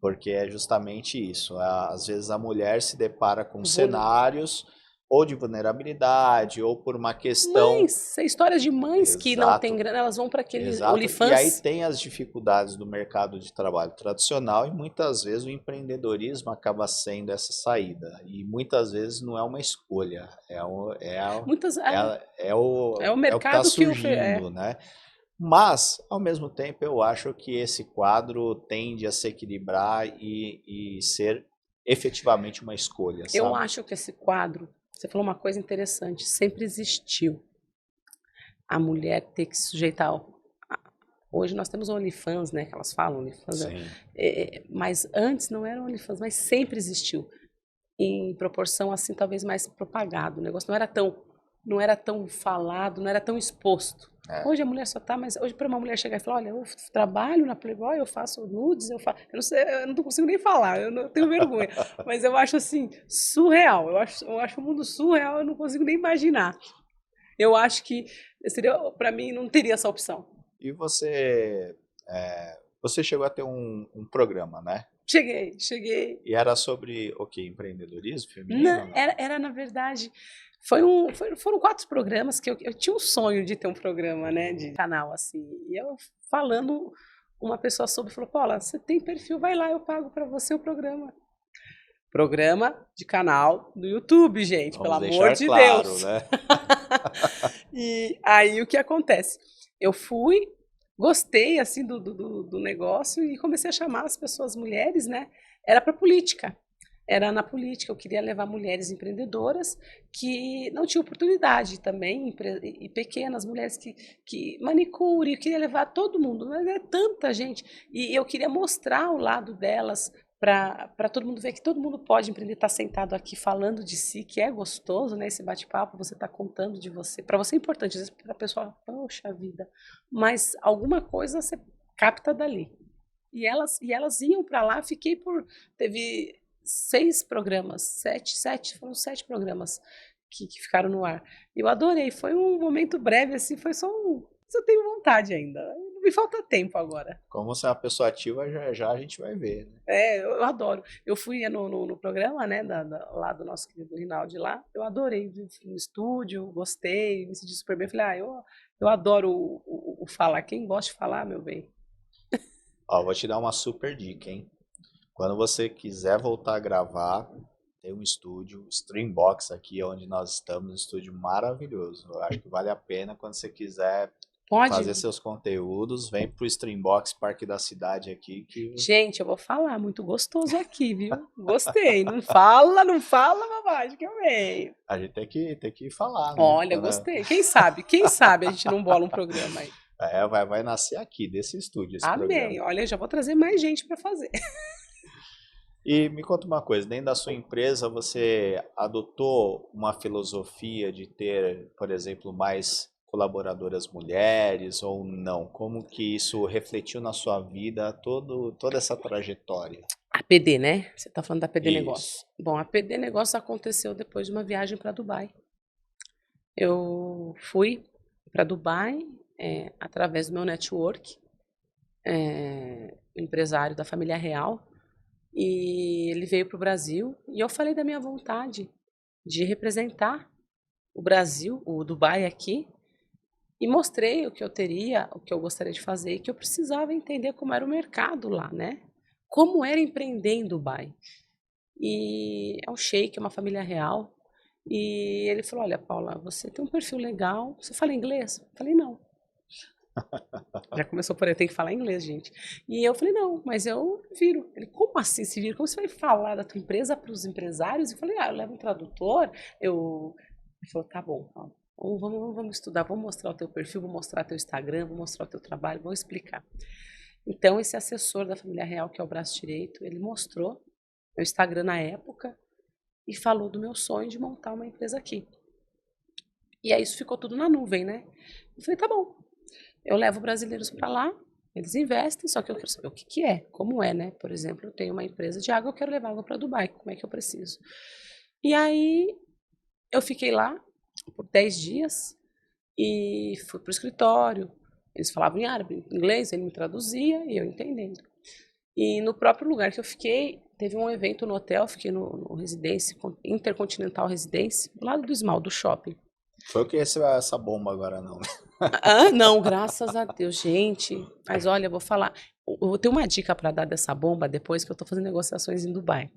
Porque é justamente isso. Às vezes a mulher se depara com cenários ou de vulnerabilidade ou por uma questão. mães, histórias de mães que não têm Exato, grana, elas vão para aquele exato. E aí OnlyFans. tem as dificuldades do mercado de trabalho tradicional e muitas vezes o empreendedorismo acaba sendo essa saída. E muitas vezes não é uma escolha, Muitas, é o é o que está mercado que surgindo, né? Mas, ao mesmo tempo, eu acho que esse quadro tende a se equilibrar e ser efetivamente uma escolha, eu sabe? acho que esse quadro, você falou uma coisa interessante, sempre existiu. A mulher ter que se sujeitar hoje nós temos OnlyFans, né, que elas falam OnlyFans, Sim. mas antes não era OnlyFans, mas sempre existiu, em proporção assim talvez mais propagado, o negócio não era tão falado, não era tão exposto. É. Hoje a mulher só tá, mas hoje para uma mulher chegar e falar, olha, eu trabalho na Playboy, eu faço nudes, eu não sei, eu não consigo nem falar, eu não tenho vergonha, mas eu acho assim surreal, eu acho o mundo surreal, eu não consigo nem imaginar. Eu acho que seria, para mim, não teria essa opção. E você chegou a ter um programa, né? Cheguei. E era sobre o que? Empreendedorismo Não, feminino ou não? era na verdade, Foram 4 programas que eu tinha um sonho de ter um programa, né, de canal, assim. E eu falando, uma pessoa soube e falou: Paula, você tem perfil, vai lá, eu pago para você o programa. Programa de canal do YouTube, gente, pelo Vamos amor deixar de claro, Deus. né? E aí o que acontece? Eu fui, gostei assim do negócio e comecei a chamar as pessoas mulheres, né? Era para política. Era na política, eu queria levar mulheres empreendedoras que não tinham oportunidade também, e pequenas mulheres que manicure, eu queria levar todo mundo, mas é tanta gente, e eu queria mostrar o lado delas para todo mundo ver que todo mundo pode empreender, estar sentado aqui falando de si, que é gostoso, né? Esse bate-papo, você está contando de você. Para você é importante, às vezes para a pessoa, poxa vida, mas alguma coisa você capta dali. E elas iam para lá, teve 6 programas, foram 7 programas que ficaram no ar. Eu adorei, foi um momento breve, assim, foi só um. Mas eu tenho vontade ainda. Me falta tempo agora. Como você é uma pessoa ativa, já já a gente vai ver, né? Eu adoro. Eu fui no programa, né, lá do nosso querido Rinaldi lá. Eu adorei, fui no estúdio, gostei, me senti super bem. Falei, eu adoro o falar. Quem gosta de falar, meu bem. Ó, vou te dar uma super dica, hein? Quando você quiser voltar a gravar, tem um estúdio, Streambox aqui, onde nós estamos, um estúdio maravilhoso. Eu acho que vale a pena quando você quiser fazer Pode? seus conteúdos, vem pro Streambox Parque da Cidade aqui que Gente, eu vou falar, muito gostoso aqui, viu? Gostei. Não fala, bobagem que eu venho. a gente tem que falar, né? Olha, gostei. Quem sabe a gente não bola um programa aí. Vai nascer aqui, desse estúdio, esse programa. Amém. Olha, eu já vou trazer mais gente para fazer. E me conta uma coisa, dentro da sua empresa você adotou uma filosofia de ter, por exemplo, mais colaboradoras mulheres ou não? Como que isso refletiu na sua vida, toda essa trajetória? A PD, né? Você está falando da PD Isso. Negócio. Bom, a PD Negócio aconteceu depois de uma viagem para Dubai. Eu fui para Dubai através do meu network, empresário da família real, e ele veio para o Brasil e eu falei da minha vontade de representar o Brasil, o Dubai aqui, e mostrei o que eu teria, o que eu gostaria de fazer, e que eu precisava entender como era o mercado lá, né? Como era empreender em Dubai. E é um sheik, é uma família real. E ele falou: Olha, Paula, você tem um perfil legal. Você fala inglês? Eu falei: Não. Já começou por aí, eu tenho que falar inglês, gente. E eu falei: Não, mas eu viro. Ele: Como assim se vira? Como você vai falar da tua empresa para os empresários? Eu falei: Eu levo um tradutor. Ele falou: Tá bom, Paula. Vamos estudar, vamos mostrar o teu perfil, vou mostrar teu Instagram, vou mostrar o teu trabalho, vou explicar. Então, esse assessor da família real, que é o braço direito, ele mostrou meu Instagram na época e falou do meu sonho de montar uma empresa aqui. E aí isso ficou tudo na nuvem, né? Eu falei, tá bom, eu levo brasileiros para lá, eles investem, só que eu quero saber o que que é, como é, né? Por exemplo, eu tenho uma empresa de água, eu quero levar água para Dubai, como é que eu preciso? E aí eu fiquei lá por 10 dias e fui para o escritório. Eles falavam em árabe, em inglês, ele me traduzia e eu entendendo. E no próprio lugar que eu fiquei, teve um evento no hotel, fiquei no Residência, Intercontinental Residência, do lado do Esmal, do shopping. Foi o que essa bomba agora não, né? Ah, não, graças a Deus, gente. Mas olha, eu vou falar. Eu tenho uma dica para dar dessa bomba depois que eu estou fazendo negociações em Dubai.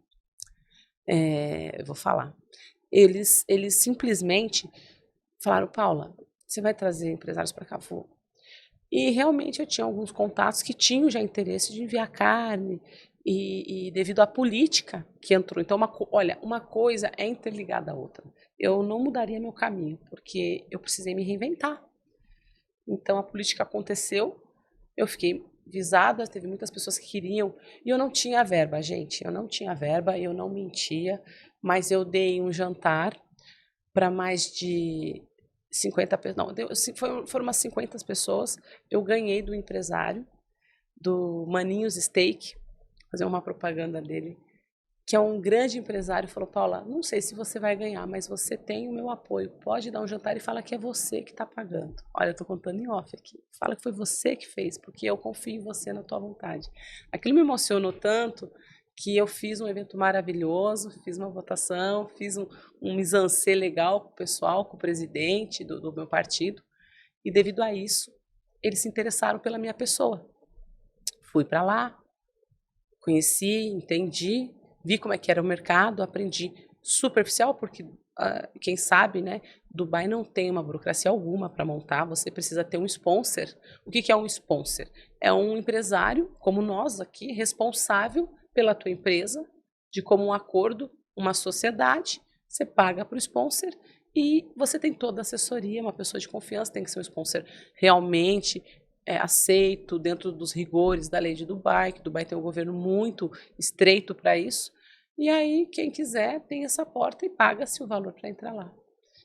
Eu vou falar. Eles simplesmente falaram, Paula, você vai trazer empresários para cá? Vou. E realmente eu tinha alguns contatos que tinham já interesse de enviar carne, e devido à política que entrou. Então, olha, uma coisa é interligada à outra. Eu não mudaria meu caminho, porque eu precisei me reinventar. Então, a política aconteceu, eu fiquei visada, teve muitas pessoas que queriam, e eu não tinha verba, gente. Eu não tinha verba, eu não mentia, mas eu dei um jantar para mais de 50 pessoas, não, foram umas 50 pessoas, eu ganhei do empresário, do Maninhos Steak, fazer uma propaganda dele, que é um grande empresário, falou, Paula, não sei se você vai ganhar, mas você tem o meu apoio, pode dar um jantar e fala que é você que está pagando. Olha, eu estou contando em off aqui, fala que foi você que fez, porque eu confio em você, na tua vontade. Aquilo me emocionou tanto, que eu fiz um evento maravilhoso, fiz uma votação, fiz um mise-en-scène legal com o pessoal, com o presidente do meu partido, e devido a isso, eles se interessaram pela minha pessoa. Fui para lá, conheci, entendi, vi como é que era o mercado, aprendi superficial, porque quem sabe, né, Dubai não tem uma burocracia alguma para montar, você precisa ter um sponsor. O que é um sponsor? É um empresário, como nós aqui, responsável pela tua empresa, de comum acordo, uma sociedade, você paga para o sponsor e você tem toda a assessoria, uma pessoa de confiança, tem que ser um sponsor realmente aceito dentro dos rigores da lei de Dubai, que Dubai tem um governo muito estreito para isso. E aí, quem quiser tem essa porta e paga-se o valor para entrar lá.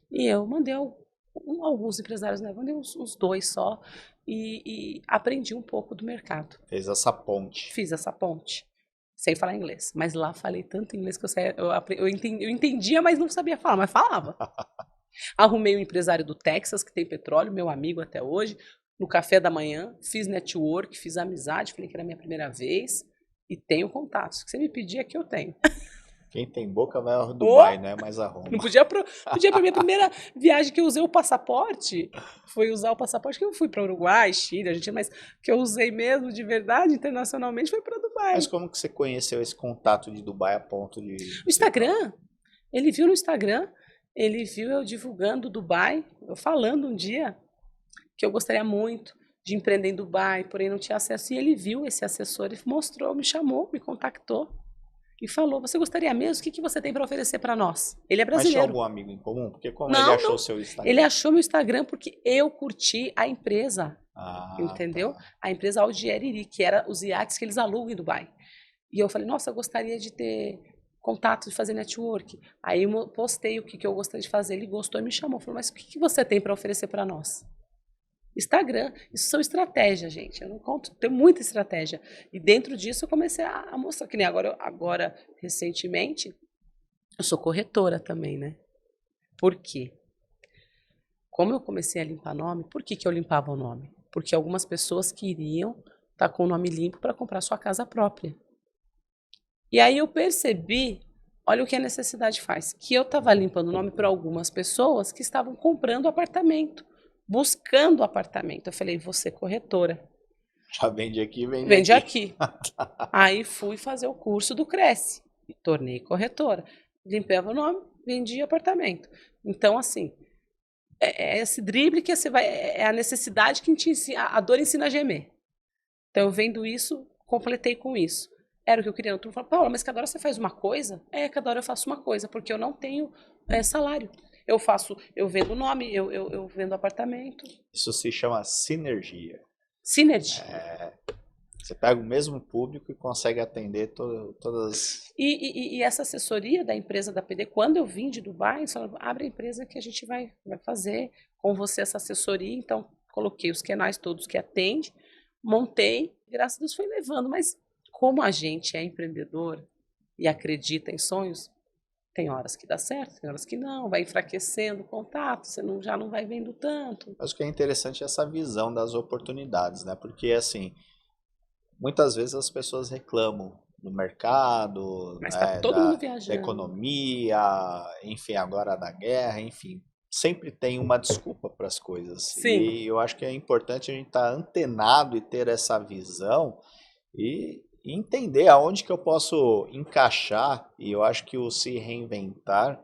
E eu mandei alguns empresários, né? Mandei uns 2 só e aprendi um pouco do mercado. Fez essa ponte. Fiz essa ponte, sem falar inglês. Mas lá falei tanto inglês que eu entendia, mas não sabia falar, mas falava. Arrumei um empresário do Texas, que tem petróleo, meu amigo até hoje, no café da manhã, fiz network, fiz amizade, falei que era a minha primeira vez. E tenho contatos. O que você me pedir é que eu tenho. Quem tem boca vai ao Dubai, não é mais a Roma. Não podia para minha primeira viagem que eu usei o passaporte. Foi usar o passaporte que eu fui para Uruguai, Chile, Argentina, mas que eu usei mesmo de verdade internacionalmente foi para Dubai. Mas como que você conheceu esse contato de Dubai a ponto de... O Instagram. Ele viu no Instagram, ele viu eu divulgando Dubai, eu falando um dia que eu gostaria muito de empreender em Dubai, porém não tinha acesso. E ele viu esse assessor e mostrou, me chamou, me contactou e falou: você gostaria mesmo? O que você tem para oferecer para nós? Ele é brasileiro. Mas tinha algum amigo em comum? Porque como ele achou o seu Instagram? Ele achou meu Instagram porque eu curti a empresa, entendeu? Tá. A empresa Algieriri, que era os iates que eles alugam em Dubai. E eu falei: nossa, eu gostaria de ter contato, de fazer network. Aí eu postei o que eu gostaria de fazer, ele gostou e me chamou. Falou: mas o que você tem para oferecer para nós? Instagram, isso são estratégias, gente. Eu não conto, tem muita estratégia. E dentro disso eu comecei a mostrar, que nem agora, recentemente, eu sou corretora também, né? Por quê? Como eu comecei a limpar nome, por que eu limpava o nome? Porque algumas pessoas queriam estar com o nome limpo para comprar sua casa própria. E aí eu percebi, olha o que a necessidade faz, que eu estava limpando o nome para algumas pessoas que estavam comprando apartamento, buscando apartamento. Eu falei: você corretora. Já vende aqui, vende aqui. Aí fui fazer o curso do Cresce, me tornei corretora. Limpava o nome, vendia apartamento. Então, assim, esse drible que você vai, é a necessidade que te ensina, a dor ensina a gemer. Então, eu vendo isso, completei com isso. Era o que eu queria. Tu falou: Paula, mas cada hora você faz uma coisa? Cada hora eu faço uma coisa, porque eu não tenho salário. Eu vendo nome, eu vendo apartamento. Isso se chama sinergia. Sinergia. Você pega o mesmo público e consegue atender todas... E essa assessoria da empresa da PD, quando eu vim de Dubai, eles falaram: abre a empresa que a gente vai fazer com você essa assessoria. Então, coloquei os canais todos que atende, montei, graças a Deus foi levando. Mas como a gente é empreendedor e acredita em sonhos, tem horas que dá certo, tem horas que não, vai enfraquecendo o contato, você já não vai vendo tanto. Acho que é interessante essa visão das oportunidades, né? Porque, assim, muitas vezes as pessoas reclamam do mercado, mas tá todo mundo viajando, da economia, enfim, agora da guerra, enfim. Sempre tem uma desculpa para as coisas. Sim. E eu acho que é importante a gente estar antenado e ter essa visão e entender aonde que eu posso encaixar. E eu acho que o se reinventar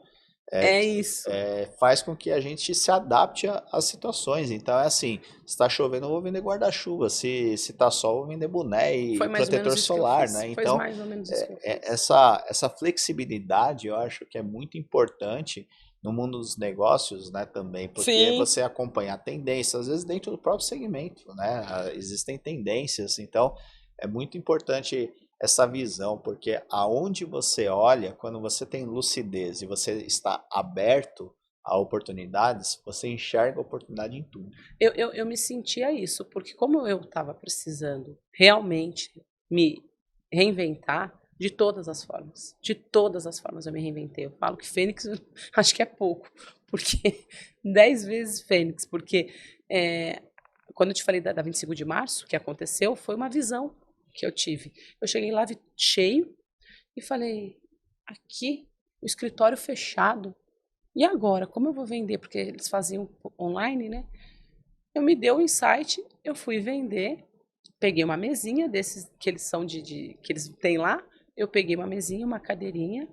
isso. Faz com que a gente se adapte às situações. Então é assim, se está chovendo eu vou vender guarda-chuva, se está sol eu vou vender boné e protetor solar, né? Então mais ou menos isso essa flexibilidade eu acho que é muito importante no mundo dos negócios, né, também, porque Sim. você acompanha a tendência, às vezes dentro do próprio segmento, né? Existem tendências, então é muito importante essa visão, porque aonde você olha, quando você tem lucidez e você está aberto a oportunidades, você enxerga oportunidade em tudo. Eu me sentia isso, porque como eu estava precisando realmente me reinventar, de todas as formas eu me reinventei. Eu falo que Fênix, acho que é pouco, porque 10 vezes Fênix, porque quando eu te falei da 25 de março, que aconteceu, foi uma visão que eu tive. Eu cheguei lá cheio e falei, aqui, o escritório fechado, e agora, como eu vou vender? Porque eles faziam online, né? Eu me deu o insight, eu fui vender, peguei uma mesinha desses que eles são que eles têm lá, eu peguei uma mesinha, uma cadeirinha,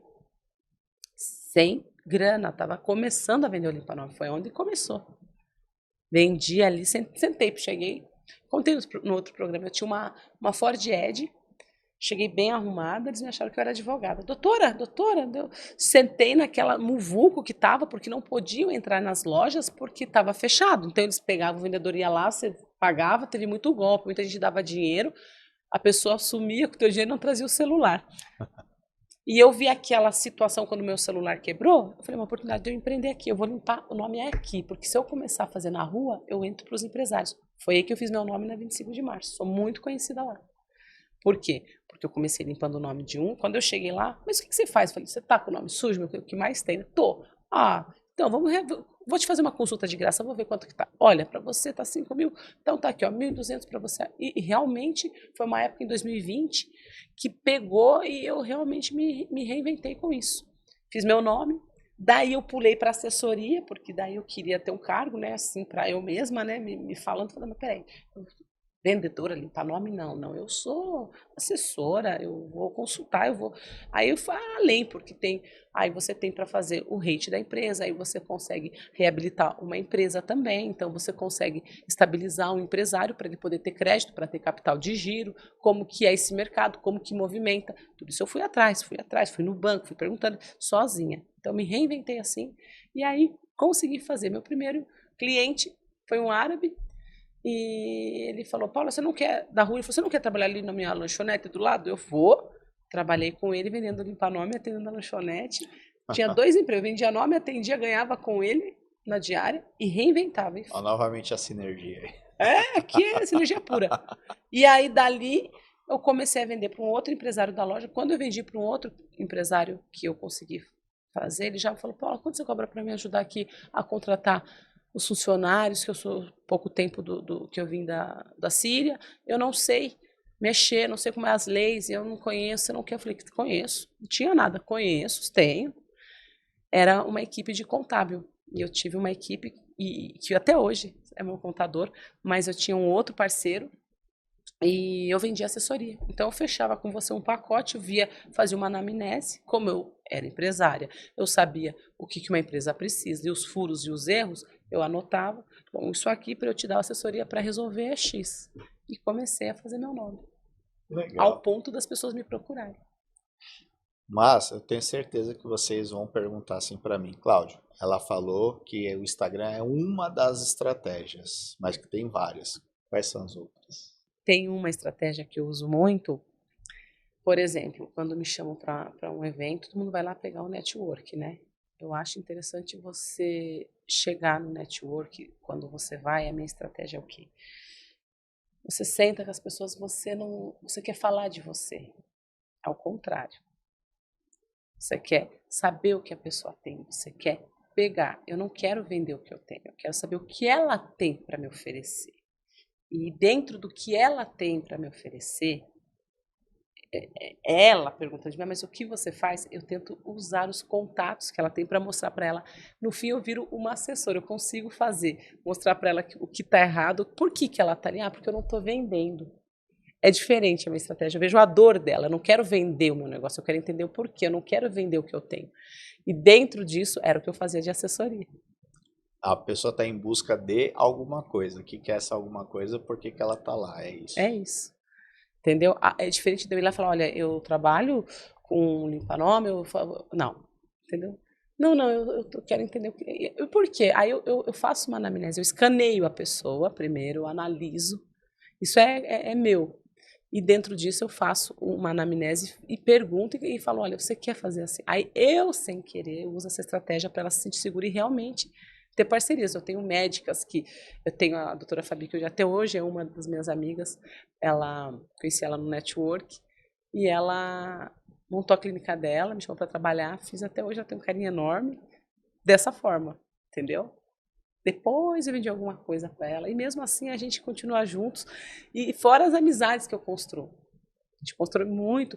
sem grana, tava começando a vender o Limpa-Nome, foi onde começou. Vendi ali, sentei, cheguei, contei no outro programa, eu tinha uma Ford Edge, cheguei bem arrumada, eles me acharam que eu era advogada. Doutora, eu sentei naquela muvuco que estava, porque não podiam entrar nas lojas porque estava fechado. Então eles pegavam, o vendedor ia lá, você pagava, teve muito golpe, muita gente dava dinheiro, a pessoa sumia com o teu dinheiro e não trazia o celular. E eu vi aquela situação quando o meu celular quebrou, eu falei, uma oportunidade de eu empreender aqui, eu vou limpar, o nome é aqui, porque se eu começar a fazer na rua, eu entro para os empresários. Foi aí que eu fiz meu nome na 25 de março, sou muito conhecida lá. Por quê? Porque eu comecei limpando o nome de um, quando eu cheguei lá, mas o que você faz? Eu falei, você tá com o nome sujo, o que mais tem? Tô. Ah, então vou te fazer uma consulta de graça, vou ver quanto que tá. Olha, para você tá 5 mil, então tá aqui, ó, 1.200 para você. E realmente foi uma época em 2020 que pegou e eu realmente me reinventei com isso. Fiz meu nome, daí eu pulei para assessoria, porque daí eu queria ter um cargo, né, assim, para eu mesma, né, me falando, mas peraí, vendedora, limpar nome, não, eu sou assessora, eu vou consultar, eu vou, aí eu falo além, porque aí você tem para fazer o rate da empresa, aí você consegue reabilitar uma empresa também, então você consegue estabilizar um empresário para ele poder ter crédito, para ter capital de giro, como que é esse mercado, como que movimenta, tudo isso eu fui atrás, fui no banco, fui perguntando sozinha, então me reinventei assim, e aí consegui fazer, meu primeiro cliente foi um árabe, e ele falou, Paula, você não quer, da rua, ele falou, você não quer trabalhar ali na minha lanchonete do lado? Eu vou. Trabalhei com ele, vendendo limpa-nome, atendendo a lanchonete. Tinha 2 empregos, vendia nome, atendia, ganhava com ele na diária e reinventava. Ó, novamente a sinergia aí. Aqui é sinergia pura. E aí, dali, eu comecei a vender para um outro empresário da loja. Quando eu vendi para um outro empresário que eu consegui fazer, ele já me falou, Paula, quanto você cobra para me ajudar aqui a contratar os funcionários, que eu sou pouco tempo do que eu vim da Síria, eu não sei mexer, não sei como é as leis, eu não conheço, você não quer? Eu falei, conheço, não tinha nada, conheço, tenho. Era uma equipe de contábil, e eu tive uma equipe, que até hoje é meu contador, mas eu tinha um outro parceiro, e eu vendia assessoria. Então eu fechava com você um pacote, eu fazia uma anamnese, como eu era empresária, eu sabia o que uma empresa precisa, e os furos e os erros, eu anotava, bom, isso aqui para eu te dar assessoria para resolver é X. E comecei a fazer meu nome. Ao Legal. ponto das pessoas me procurarem. Mas eu tenho certeza que vocês vão perguntar assim para mim, Cláudio. Ela falou que o Instagram é uma das estratégias, mas que tem várias. Quais são as outras? Tem uma estratégia que eu uso muito, por exemplo, quando me chamam para um evento, todo mundo vai lá pegar o network, né? Eu acho interessante você chegar no network, quando você vai, a minha estratégia é o quê? Você senta com as pessoas, você quer falar de você. Ao contrário. Você quer saber o que a pessoa tem, você quer pegar. Eu não quero vender o que eu tenho, eu quero saber o que ela tem para me oferecer. E dentro do que ela tem para me oferecer, ela pergunta de mim, mas o que você faz? Eu tento usar os contatos que ela tem para mostrar para ela. No fim, eu viro uma assessora, eu consigo mostrar para ela o que está errado, por que ela está ali? Ah, porque eu não estou vendendo. É diferente a minha estratégia, eu vejo a dor dela, eu não quero vender o meu negócio, eu quero entender o porquê, eu não quero vender o que eu tenho. E dentro disso, era o que eu fazia de assessoria. A pessoa está em busca de alguma coisa. O que que é essa alguma coisa? Por que que ela está lá? É isso. É isso. Entendeu? É diferente de eu ir lá e falar, olha, eu trabalho com limpa-nome, não, entendeu? Não, eu quero entender o por quê. Aí eu faço uma anamnese, eu escaneio a pessoa primeiro, eu analiso, isso é meu. E dentro disso eu faço uma anamnese e pergunto e falo, olha, você quer fazer assim? Aí eu, sem querer, uso essa estratégia para ela se sentir segura e realmente ter parcerias. Eu tenho médicas eu tenho a doutora Fabi, que até hoje é uma das minhas amigas, conheci ela no network, e ela montou a clínica dela, me chamou para trabalhar, fiz até hoje, ela tem um carinho enorme, dessa forma, entendeu? Depois eu vendi alguma coisa para ela, e mesmo assim a gente continua juntos, e fora as amizades que eu construo. gente constrói muito.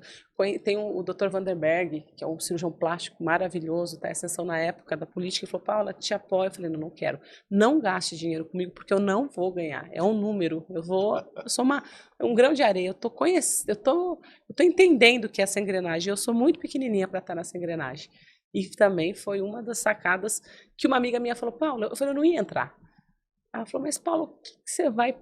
Tem o Dr. Vanderberg, que é um cirurgião plástico maravilhoso, tá? Exceção na época da política, ele falou, Paula, te apoio. Eu falei, não quero. Não gaste dinheiro comigo, porque eu não vou ganhar. É um número. Eu sou um grão de areia. Eu tô entendendo o que é essa engrenagem. Eu sou muito pequenininha para estar nessa engrenagem. E também foi uma das sacadas que uma amiga minha falou, Paula, eu falei, eu não ia entrar. Ela falou, mas Paulo, o que você vai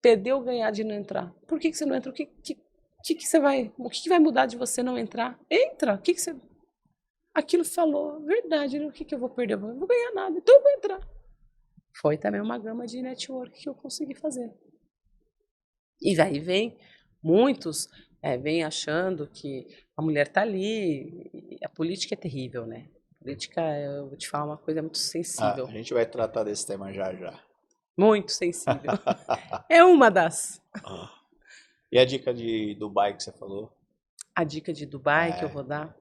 perder ou ganhar de não entrar? Por que você não entra? O que vai mudar de você não entrar? Entra! O que você... Aquilo falou, verdade, né? O que eu vou perder? Eu não vou ganhar nada, então eu vou entrar. Foi também uma gama de network que eu consegui fazer. E daí vem muitos vem achando que a mulher tá ali. A política é terrível, né? A política, eu vou te falar uma coisa muito sensível. A gente vai tratar desse tema já já. Muito sensível. É uma das. E a dica de Dubai que você falou? A dica de Dubai que eu vou dar,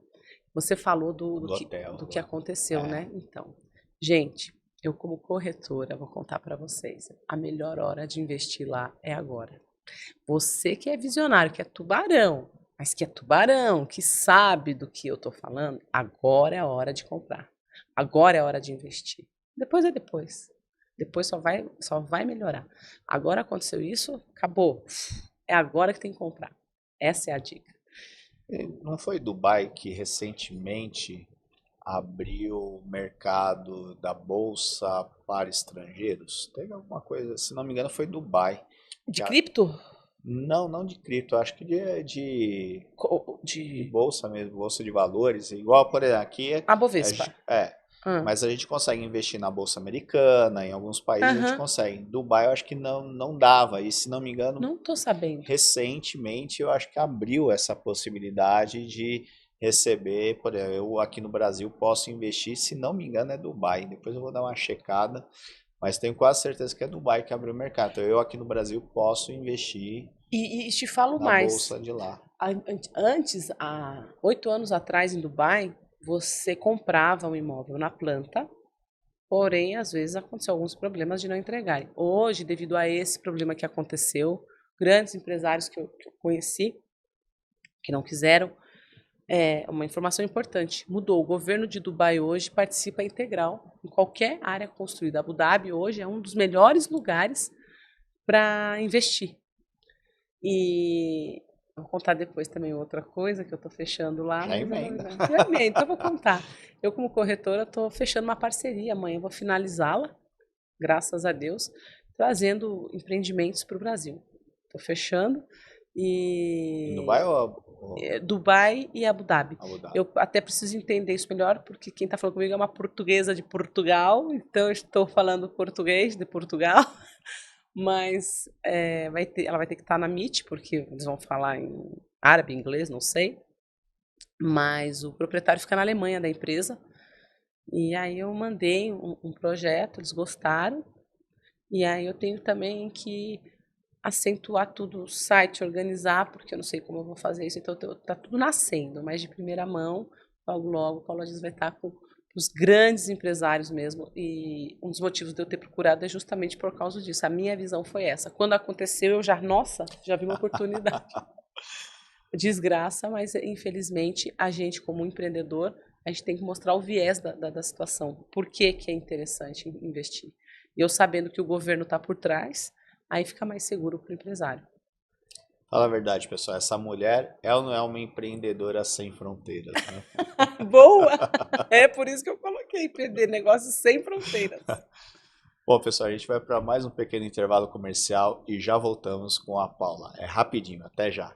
você falou do que aconteceu, né? Então, gente, eu como corretora vou contar para vocês, a melhor hora de investir lá é agora. Você que é visionário, que é tubarão, mas que é tubarão, que sabe do que eu tô falando, agora é a hora de comprar. Agora é a hora de investir. Depois é depois. Depois só vai melhorar. Agora aconteceu isso, acabou. É agora que tem que comprar. Essa é a dica. Não foi Dubai que recentemente abriu o mercado da bolsa para estrangeiros? Teve alguma coisa, se não me engano, foi Dubai. De cripto? Não de cripto, acho que de bolsa mesmo, bolsa de valores. Igual, por exemplo, aqui a Bovespa. Mas a gente consegue investir na bolsa americana, em alguns países a gente consegue. Em Dubai eu acho que não dava, e se não me engano, não tô sabendo. Recentemente eu acho que abriu essa possibilidade de receber, por exemplo, eu aqui no Brasil posso investir, se não me engano é Dubai, depois eu vou dar uma checada, mas tenho quase certeza que é Dubai que abriu o mercado. Então eu aqui no Brasil posso investir e te falo na mais. bolsa de lá. Antes, há 8 anos atrás em Dubai, você comprava um imóvel na planta, porém, às vezes aconteceu alguns problemas de não entregarem. Hoje, devido a esse problema que aconteceu, grandes empresários que eu conheci, que não quiseram, uma informação importante, mudou. O governo de Dubai hoje participa integral em qualquer área construída. Abu Dhabi hoje é um dos melhores lugares para investir. E vou contar depois também outra coisa que eu estou fechando lá. Já emenda. Então eu vou contar. Eu, como corretora, estou fechando uma parceria. Amanhã eu vou finalizá-la, graças a Deus, trazendo empreendimentos para o Brasil. Estou fechando. Em Dubai Dubai e Abu Dhabi. Abu Dhabi. Eu até preciso entender isso melhor, porque quem está falando comigo é uma portuguesa de Portugal, então eu estou falando português de Portugal. Mas ela vai ter que estar na Meet, porque eles vão falar em árabe, inglês, não sei. Mas o proprietário fica na Alemanha da empresa. E aí eu mandei um projeto, eles gostaram. E aí eu tenho também que acentuar tudo, o site, organizar, porque eu não sei como eu vou fazer isso. Então tá tudo nascendo, mas de primeira mão, logo o Paulo Dias vai estar com os grandes empresários mesmo, e um dos motivos de eu ter procurado é justamente por causa disso. A minha visão foi essa. Quando aconteceu, eu já vi uma oportunidade. Desgraça, mas infelizmente a gente, como empreendedor, a gente tem que mostrar o viés da situação. Por que é interessante investir? E eu sabendo que o governo está por trás, aí fica mais seguro para o empresário. Fala a verdade, pessoal. Essa mulher, ela não é uma empreendedora sem fronteiras, né? Boa! É por isso que eu coloquei empreender negócios sem fronteiras. Bom, pessoal, a gente vai para mais um pequeno intervalo comercial e já voltamos com a Paula. É rapidinho, até já.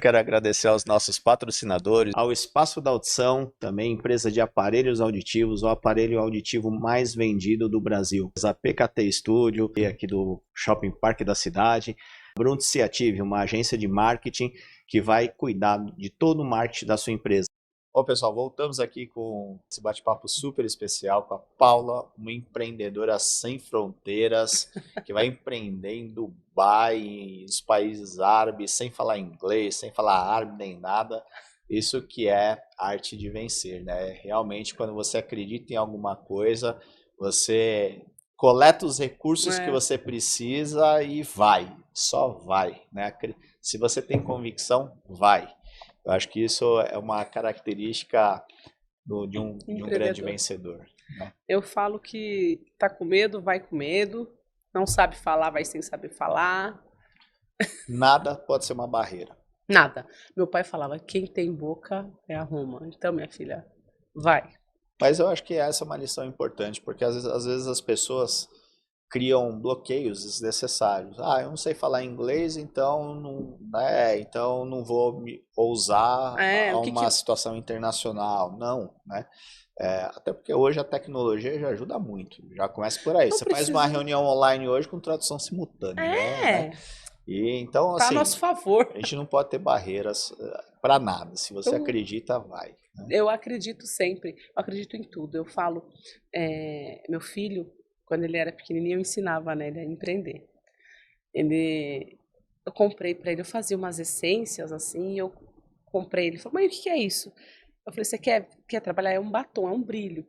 Quero agradecer aos nossos patrocinadores, ao Espaço da Audição, também empresa de aparelhos auditivos, o aparelho auditivo mais vendido do Brasil. A PKT Studio, aqui do Shopping Parque da cidade. Brunticiative, uma agência de marketing que vai cuidar de todo o marketing da sua empresa. Bom, pessoal, voltamos aqui com esse bate-papo super especial com a Paula, uma empreendedora sem fronteiras, que vai empreender em Dubai, nos países árabes, sem falar inglês, sem falar árabe nem nada. Isso que é arte de vencer, né? Realmente, quando você acredita em alguma coisa, você coleta os recursos que É. você precisa e vai, só vai, né? Se você tem convicção, vai. Eu acho que isso é uma característica de um grande Empreendedor. vencedor, né? Eu falo que tá com medo, vai com medo. Não sabe falar, vai sem saber falar. Nada pode ser uma barreira. Nada. Meu pai falava, quem tem boca é a Roma. Então, minha filha, vai. Mas eu acho que essa é uma lição importante, porque às vezes as pessoas criam bloqueios desnecessários. Ah, eu não sei falar inglês, então não, né, então não vou me ousar É, a o que que... uma situação internacional. Não, né? Até porque hoje a tecnologia já ajuda muito. Já começa por aí. Não Você faz uma precisa... reunião online hoje com tradução simultânea, já, né? É, E então, tá a assim, nosso favor. a gente não pode ter barreiras para nada. Se você Eu, acredita, vai, né? eu acredito sempre. Eu acredito em tudo. Eu falo, meu filho, quando ele era pequenininho, eu ensinava, né, ele a empreender. Eu comprei para ele, eu fazia umas essências assim, eu comprei, ele falou, mãe, o que que é isso? Eu falei, você quer trabalhar? É um batom, é um brilho.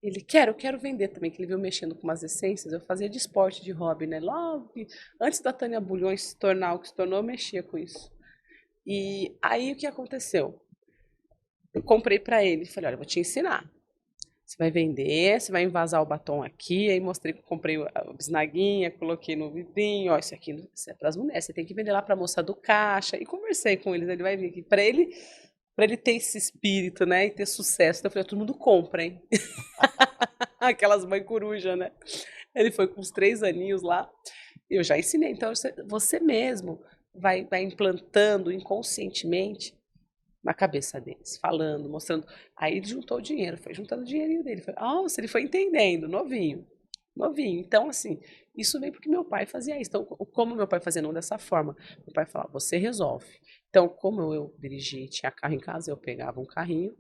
Ele, eu quero vender também, que ele viu mexendo com umas essências, eu fazia de esporte, de hobby, né? Logo, antes da Tânia Bulhões se tornar o que se tornou, eu mexia com isso. E aí, o que aconteceu? Eu comprei para ele, falei, olha, eu vou te ensinar. Você vai vender, você vai envasar o batom aqui. Aí mostrei que comprei a bisnaguinha, coloquei no vidrinho. Ó, isso aqui isso é para as mulheres, você tem que vender lá para a moça do caixa. E conversei com eles, ele vai vir aqui. Para ele ter esse espírito, né, e ter sucesso. Então eu falei, todo mundo compra, hein? Aquelas mães coruja, né? Ele foi com uns 3 aninhos lá. Eu já ensinei. Então você mesmo vai implantando inconscientemente na cabeça deles, falando, mostrando. Aí ele juntou o dinheiro, foi juntando o dinheirinho dele. Foi, nossa, ele foi entendendo, novinho, novinho. Então, assim, isso veio porque meu pai fazia isso. Então, como meu pai fazia não dessa forma, meu pai falava, você resolve. Então, como eu dirigia e tinha carro em casa, eu pegava um carrinho,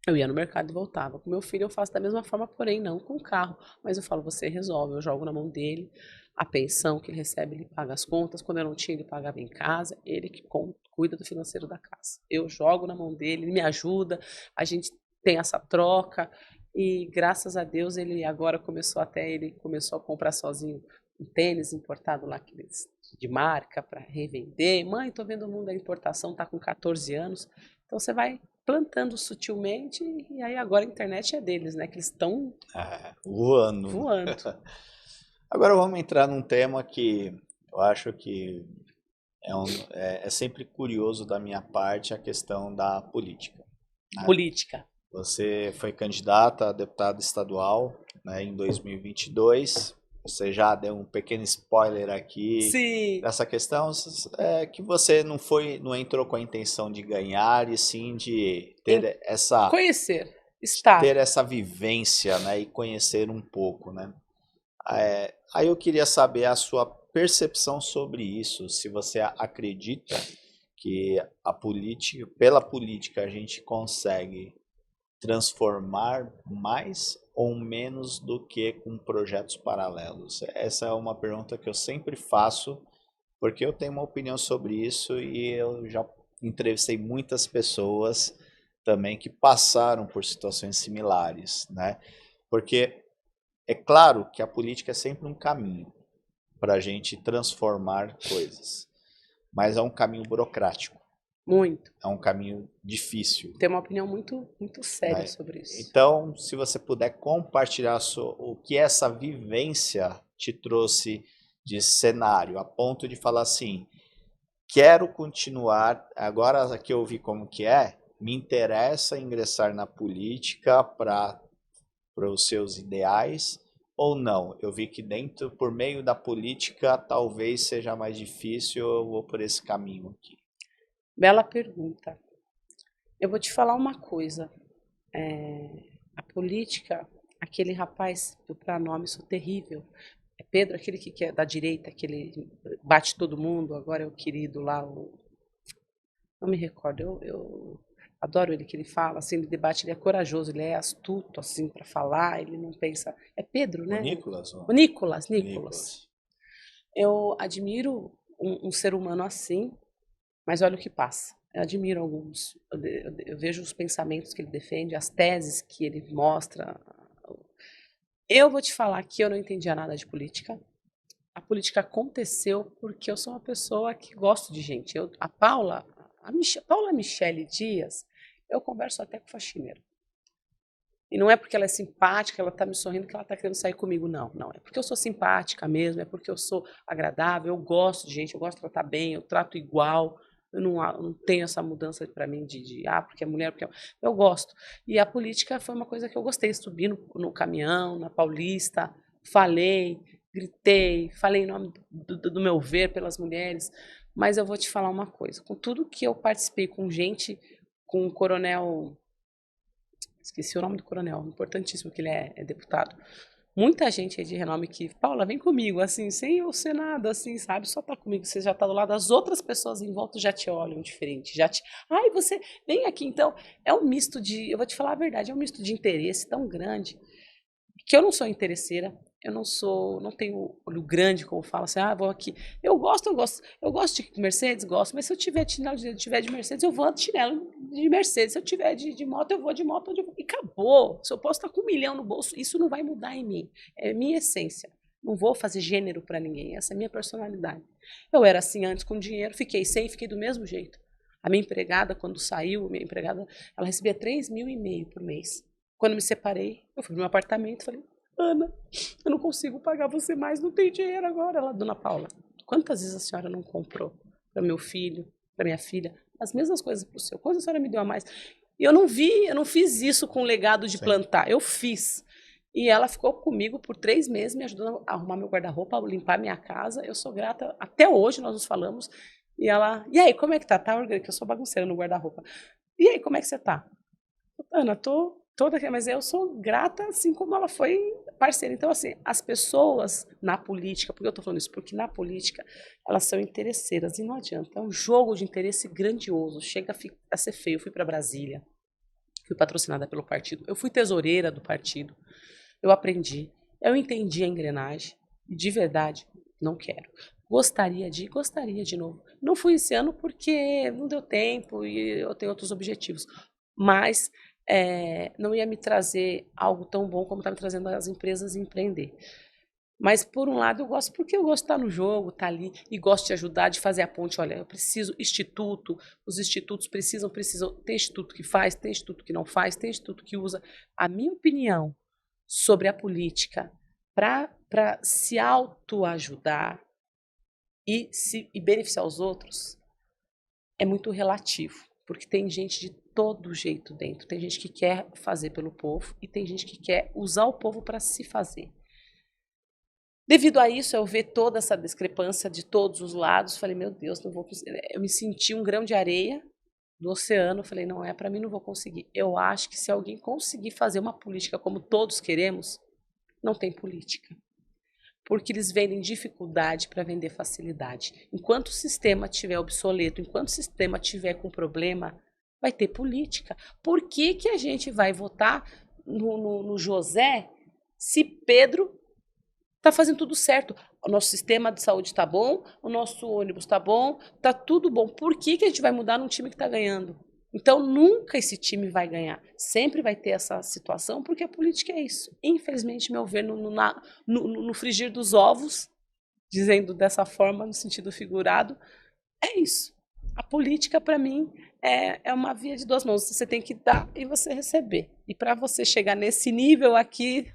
eu ia no mercado e voltava. Com meu filho eu faço da mesma forma, porém não com o carro. Mas eu falo, você resolve, eu jogo na mão dele. A pensão que ele recebe, ele paga as contas. Quando eu não tinha, ele pagava em casa. Ele que cuida do financeiro da casa. Eu jogo na mão dele, ele me ajuda. A gente tem essa troca. E graças a Deus ele começou a comprar sozinho um tênis importado lá de marca para revender. Mãe, tô vendo o mundo da importação, tá com 14 anos. Então você vai plantando sutilmente, e aí agora a internet é deles, né? Que eles estão Voando. voando. Agora vamos entrar num tema que eu acho que é sempre curioso da minha parte, a questão da política, né? Política. Você foi candidata a deputado estadual, né, em 2022. Você já deu um pequeno spoiler aqui Sim. dessa questão, que você não entrou com a intenção de ganhar, e sim de Conhecer. Estar. ter essa vivência, né, e conhecer um pouco, né? Aí eu queria saber a sua percepção sobre isso, se você acredita que pela política a gente consegue transformar mais ou menos do que com projetos paralelos? Essa é uma pergunta que eu sempre faço, porque eu tenho uma opinião sobre isso e eu já entrevistei muitas pessoas também que passaram por situações similares, né? Porque é claro que a política é sempre um caminho para a gente transformar coisas, mas é um caminho burocrático, Muito. é um caminho difícil, Tem uma opinião muito, muito séria né? sobre isso. Então, se você puder compartilhar o que essa vivência te trouxe de cenário, a ponto de falar assim, quero continuar, agora que eu vi como que me interessa ingressar na política para os seus ideais, ou não? Eu vi que por meio da política, talvez seja mais difícil, eu vou por esse caminho aqui. Bela pergunta. Eu vou te falar uma coisa. A política, aquele rapaz do pronome, sou terrível. É Pedro, aquele que é da direita, que ele bate todo mundo, agora é o querido lá, não me recordo, eu adoro ele, que ele fala, assim, ele debate, ele é corajoso, ele é astuto, assim, para falar, ele não pensa... É Pedro, O né? Nicolas? O Nicolas. Nicolas. Eu admiro um ser humano assim, mas olha o que passa. Eu admiro alguns. Eu vejo os pensamentos que ele defende, as teses que ele mostra, Eu vou te falar que eu não entendia nada de política. A política aconteceu porque eu sou uma pessoa que gosto de gente. A Paula, Paula Michele Dias, eu converso até com faxineiro. E não é porque ela é simpática, ela está me sorrindo que ela está querendo sair comigo, não. Não, é porque eu sou simpática mesmo, é porque eu sou agradável, eu gosto de gente, eu gosto de tratar bem, eu trato igual. Eu não tenho essa mudança para mim de porque é mulher, porque eu gosto. E a política foi uma coisa que eu gostei. Subi no caminhão, na Paulista, falei, gritei, falei em nome do meu ver pelas mulheres. Mas eu vou te falar uma coisa: com tudo que eu participei com gente, com o coronel. Esqueci o nome do coronel, importantíssimo que ele é deputado. Muita gente aí de renome que, Paula, vem comigo, assim, sem eu ser nada, assim, sabe? Só tá comigo, você já tá do lado, as outras pessoas em volta já te olham diferente, ai, você, vem aqui, então, é um misto eu vou te falar a verdade, é um misto de interesse tão grande, que eu não sou interesseira, não tenho olho grande, como fala assim, vou aqui. Eu gosto de Mercedes, gosto, mas se eu tiver de Mercedes, eu vou de chinelo de Mercedes. Se eu tiver de moto, eu vou de moto, e acabou. Se eu posso estar com 1 milhão no bolso, isso não vai mudar em mim. É minha essência. Não vou fazer gênero para ninguém, essa é a minha personalidade. Eu era assim antes com dinheiro, fiquei sem, fiquei do mesmo jeito. A minha empregada, quando saiu, ela recebia 3.500 por mês. Quando me separei, eu fui pro meu apartamento e falei, Ana, eu não consigo pagar você mais, não tem dinheiro agora. Ela, dona Paula, quantas vezes a senhora não comprou para meu filho, para minha filha, as mesmas coisas para o seu? Quantas a senhora me deu a mais? E eu não fiz isso com legado de plantar, eu fiz. E ela ficou comigo por 3 meses, me ajudando a arrumar meu guarda-roupa, a limpar minha casa. Eu sou grata, até hoje nós nos falamos. E ela, e aí, como é que tá? Tá, que eu sou bagunceira no guarda-roupa. E aí, como é que você tá? Ana, tô toda aqui, mas eu sou grata, assim como ela foi parceira. Então, assim, as pessoas na política, por que eu estou falando isso? Porque na política elas são interesseiras e não adianta. É um jogo de interesse grandioso, chega a ser feio. Eu fui para Brasília, fui patrocinada pelo partido, eu fui tesoureira do partido, eu aprendi, eu entendi a engrenagem e de verdade não quero. Gostaria de novo. Não fui esse ano porque não deu tempo e eu tenho outros objetivos. Mas não ia me trazer algo tão bom como está me trazendo as empresas empreender. Mas, por um lado, eu gosto porque eu gosto de estar no jogo, estar ali e gosto de ajudar, de fazer a ponte. Olha, eu preciso, os institutos precisam, tem instituto que faz, tem instituto que não faz, tem instituto que usa. A minha opinião sobre a política para se autoajudar e beneficiar os outros é muito relativo, porque tem gente de todo jeito dentro. Tem gente que quer fazer pelo povo e tem gente que quer usar o povo para se fazer. Devido a isso, eu ver toda essa discrepância de todos os lados, falei, meu Deus, não vou conseguir. Eu me senti um grão de areia do oceano, falei, não é para mim, não vou conseguir. Eu acho que se alguém conseguir fazer uma política como todos queremos, não tem política. Porque eles vendem dificuldade para vender facilidade. Enquanto o sistema estiver obsoleto, enquanto o sistema estiver com problema, vai ter política. Por que, que a gente vai votar no José se Pedro está fazendo tudo certo? O nosso sistema de saúde está bom, o nosso ônibus está bom, está tudo bom. Por que, que a gente vai mudar num time que está ganhando? Então, nunca esse time vai ganhar. Sempre vai ter essa situação, porque a política é isso. Infelizmente, meu ver, no frigir dos ovos, dizendo dessa forma, no sentido figurado, é isso. A política, para mim, é uma via de 2 mãos. Você tem que dar e você receber. E para você chegar nesse nível aqui,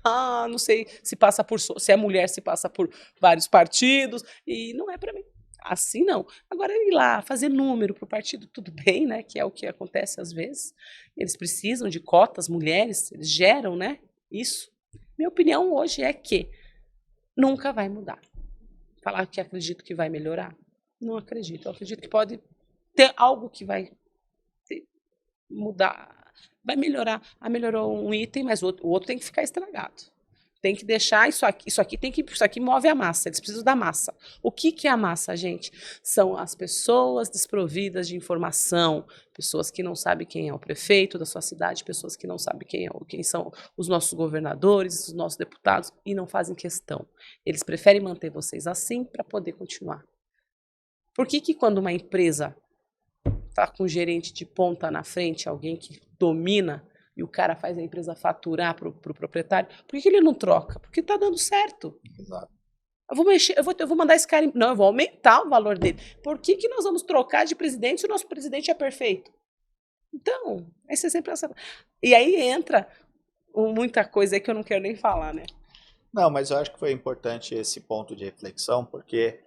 não sei se passa se é mulher, se passa por vários partidos, e não é para mim. Assim não. Agora, ir lá, fazer número para o partido, tudo bem, né? Que é o que acontece às vezes. Eles precisam de cotas, mulheres, eles geram, né? Isso. Minha opinião hoje é que nunca vai mudar. Falar que acredito que vai melhorar? Não acredito. Eu acredito que pode ter algo que vai mudar, vai melhorar. Melhorou um item, mas o outro tem que ficar estragado. Tem que deixar isso aqui isso aqui move a massa, eles precisam da massa. O que é a massa, gente? São as pessoas desprovidas de informação, pessoas que não sabem quem é o prefeito da sua cidade, pessoas que não sabem quem são os nossos governadores, os nossos deputados, e não fazem questão. Eles preferem manter vocês assim para poder continuar. Por que quando uma empresa está com um gerente de ponta na frente, alguém que domina, e o cara faz a empresa faturar para o proprietário, por que ele não troca? Porque está dando certo. Exato. Eu vou mexer, eu vou mandar esse cara. Não, eu vou aumentar o valor dele. Por que nós vamos trocar de presidente se o nosso presidente é perfeito? Então, aí você sempre essa. E aí entra muita coisa aí que eu não quero nem falar, né? Não, mas eu acho que foi importante esse ponto de reflexão, porque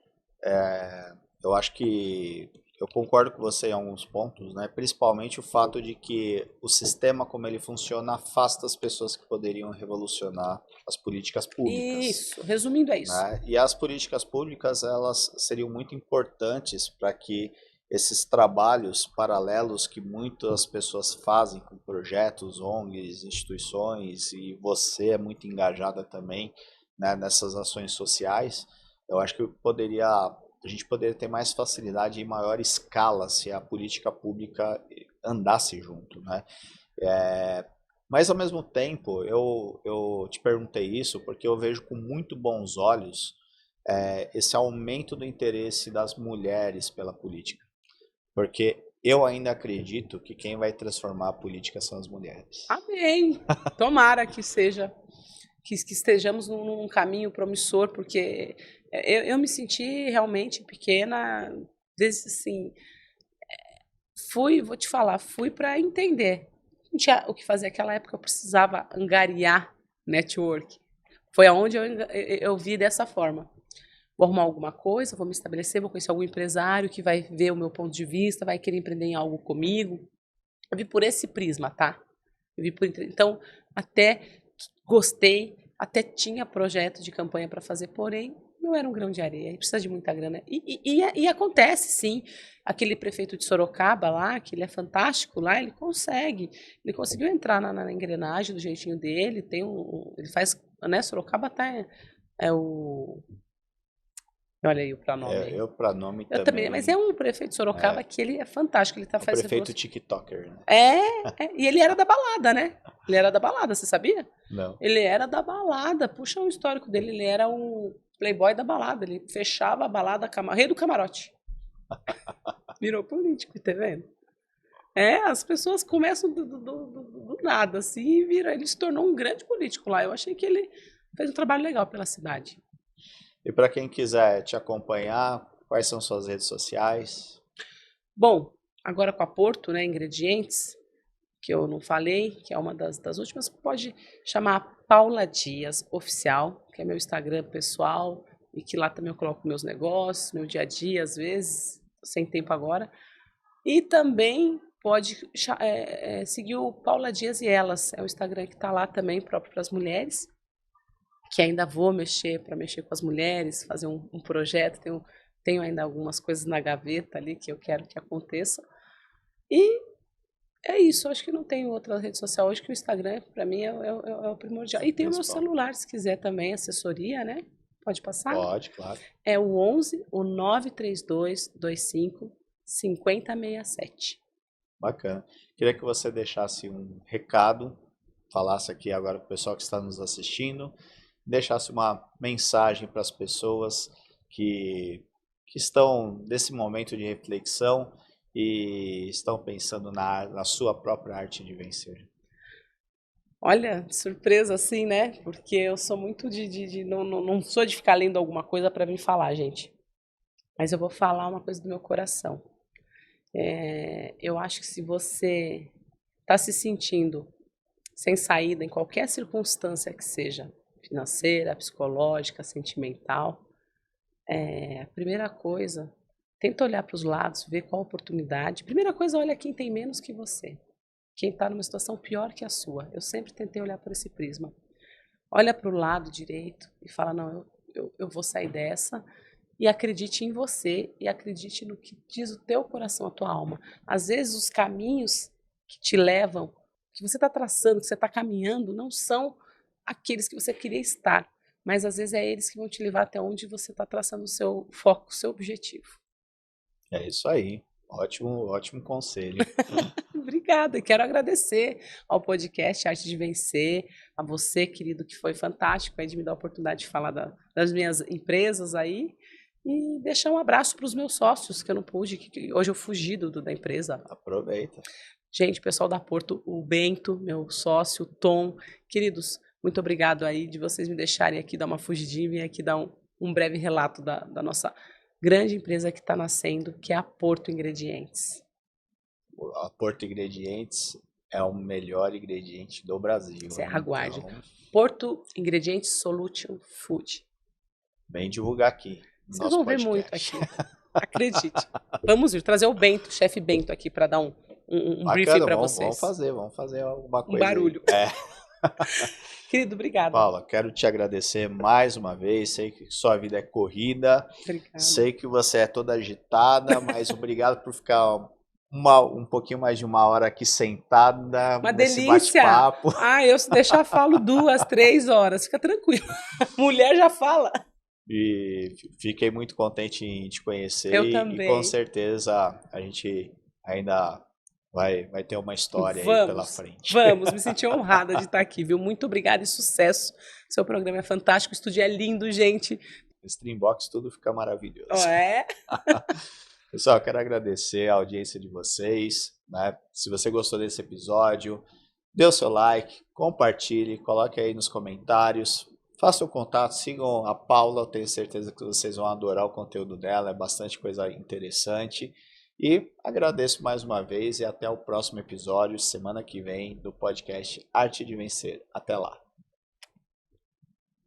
eu acho que eu concordo com você em alguns pontos, né? Principalmente o fato de que o sistema como ele funciona afasta as pessoas que poderiam revolucionar as políticas públicas. Isso, resumindo é isso. Né? E as políticas públicas, elas seriam muito importantes para que esses trabalhos paralelos que muitas pessoas fazem com projetos, ONGs, instituições, e você é muito engajada também, né, nessas ações sociais, eu acho que a gente poderia ter mais facilidade em maior escala se a política pública andasse junto, né? Mas ao mesmo tempo, eu te perguntei isso porque eu vejo com muito bons olhos esse aumento do interesse das mulheres pela política. Porque eu ainda acredito que quem vai transformar a política são as mulheres. Amém. Tomara que seja, que estejamos num caminho promissor, porque eu me senti realmente pequena, desde assim, vou te falar, fui para entender. Não tinha o que fazer naquela época, eu precisava angariar network. Foi aonde eu vi dessa forma. Vou arrumar alguma coisa, vou me estabelecer, vou conhecer algum empresário que vai ver o meu ponto de vista, vai querer empreender em algo comigo. Eu vi por esse prisma, tá? Então, até gostei, até tinha projeto de campanha para fazer, porém, não era um grão de areia, precisa de muita grana. E acontece, sim. Aquele prefeito de Sorocaba lá, que ele é fantástico lá, ele conseguiu entrar na engrenagem do jeitinho dele, ele faz, né, Sorocaba tá, olha aí o pronome. Eu para nome Eu também, mas é um prefeito de Sorocaba que ele é fantástico, ele o prefeito TikToker, né? E ele era da balada, né? Ele era da balada, você sabia? Não. Ele era da balada, puxa o histórico dele, ele era um playboy da balada, ele fechava a balada, rei do camarote. Virou político, tá vendo? As pessoas começam do nada, assim, e ele se tornou um grande político lá. Eu achei que ele fez um trabalho legal pela cidade. E para quem quiser te acompanhar, quais são suas redes sociais? Bom, agora com a Porto, né, Ingredientes, que eu não falei, que é uma das últimas, pode chamar Paula Dias Oficial, que é meu Instagram pessoal, e que lá também eu coloco meus negócios, meu dia a dia, às vezes, sem tempo agora. E também pode seguir o Paula Dias e Elas, é o Instagram que está lá também, próprio para as mulheres, que ainda vou mexer com as mulheres, fazer um projeto, tenho ainda algumas coisas na gaveta ali que eu quero que aconteça. E é isso, acho que não tenho outra rede social hoje que o Instagram, para mim, é o primordial. E tem o meu celular, se quiser também, assessoria, né? Pode passar? Pode, claro. É o 11, o 93225 5067. Bacana. Queria que você deixasse um recado, falasse aqui agora para o pessoal que está nos assistindo, deixasse uma mensagem para as pessoas que estão nesse momento de reflexão e estão pensando na sua própria arte de vencer. Olha, surpresa assim, né? Porque eu sou muito não sou de ficar lendo alguma coisa para vir falar, gente. Mas eu vou falar uma coisa do meu coração. Eu acho que se você está se sentindo sem saída em qualquer circunstância que seja, financeira, psicológica, sentimental, a primeira coisa, tenta olhar para os lados, ver qual a oportunidade. Primeira coisa, olha quem tem menos que você. Quem está numa situação pior que a sua. Eu sempre tentei olhar por esse prisma. Olha para o lado direito e fala, não, eu vou sair dessa. E acredite em você e acredite no que diz o teu coração, a tua alma. Às vezes os caminhos que te levam, que você está traçando, que você está caminhando, não são aqueles que você queria estar, mas às vezes é eles que vão te levar até onde você está traçando o seu foco, o seu objetivo. É isso aí. Ótimo conselho. Obrigada, e quero agradecer ao podcast Arte de Vencer, a você, querido, que foi fantástico aí de me dar a oportunidade de falar das minhas empresas aí, e deixar um abraço para os meus sócios, que eu não pude, que hoje eu fugi da empresa. Aproveita. Gente, pessoal da Porto, o Bento, meu sócio, o Tom, queridos, muito obrigado aí de vocês me deixarem aqui dar uma fugidinha e vir aqui dar um breve relato da nossa grande empresa que está nascendo, que é a Porto Ingredientes. A Porto Ingredientes é o melhor ingrediente do Brasil. Você aguarde. Então, Porto Ingredientes Solution Food. vem divulgar aqui. No Vocês nosso vão ver podcast. muito aqui. Acredite. Vamos vir trazer o Bento, o chefe Bento aqui para dar um briefing para vocês. Vamos fazer alguma coisa. Barulho. Querido, obrigado. Paula, quero te agradecer mais uma vez. Sei que sua vida é corrida. Obrigada. Sei que você é toda agitada, mas obrigado por ficar um pouquinho mais de uma hora aqui sentada. Uma nesse delícia! bate-papo. Eu se deixar falo 2, 3 horas. Fica tranquilo. Mulher já fala. E fiquei muito contente em te conhecer. Eu também. E com certeza a gente ainda vai ter uma história aí pela frente. Vamos, me senti honrada de estar aqui, viu? Muito obrigada e sucesso. Seu programa é fantástico, o estúdio é lindo, gente. Streambox, tudo fica maravilhoso. É? Pessoal, quero agradecer a audiência de vocês, né? Se você gostou desse episódio, dê o seu like, compartilhe, coloque aí nos comentários, faça o contato, sigam a Paula, eu tenho certeza que vocês vão adorar o conteúdo dela, é bastante coisa interessante. E agradeço mais uma vez e até o próximo episódio, semana que vem, do podcast Arte de Vencer. Até lá!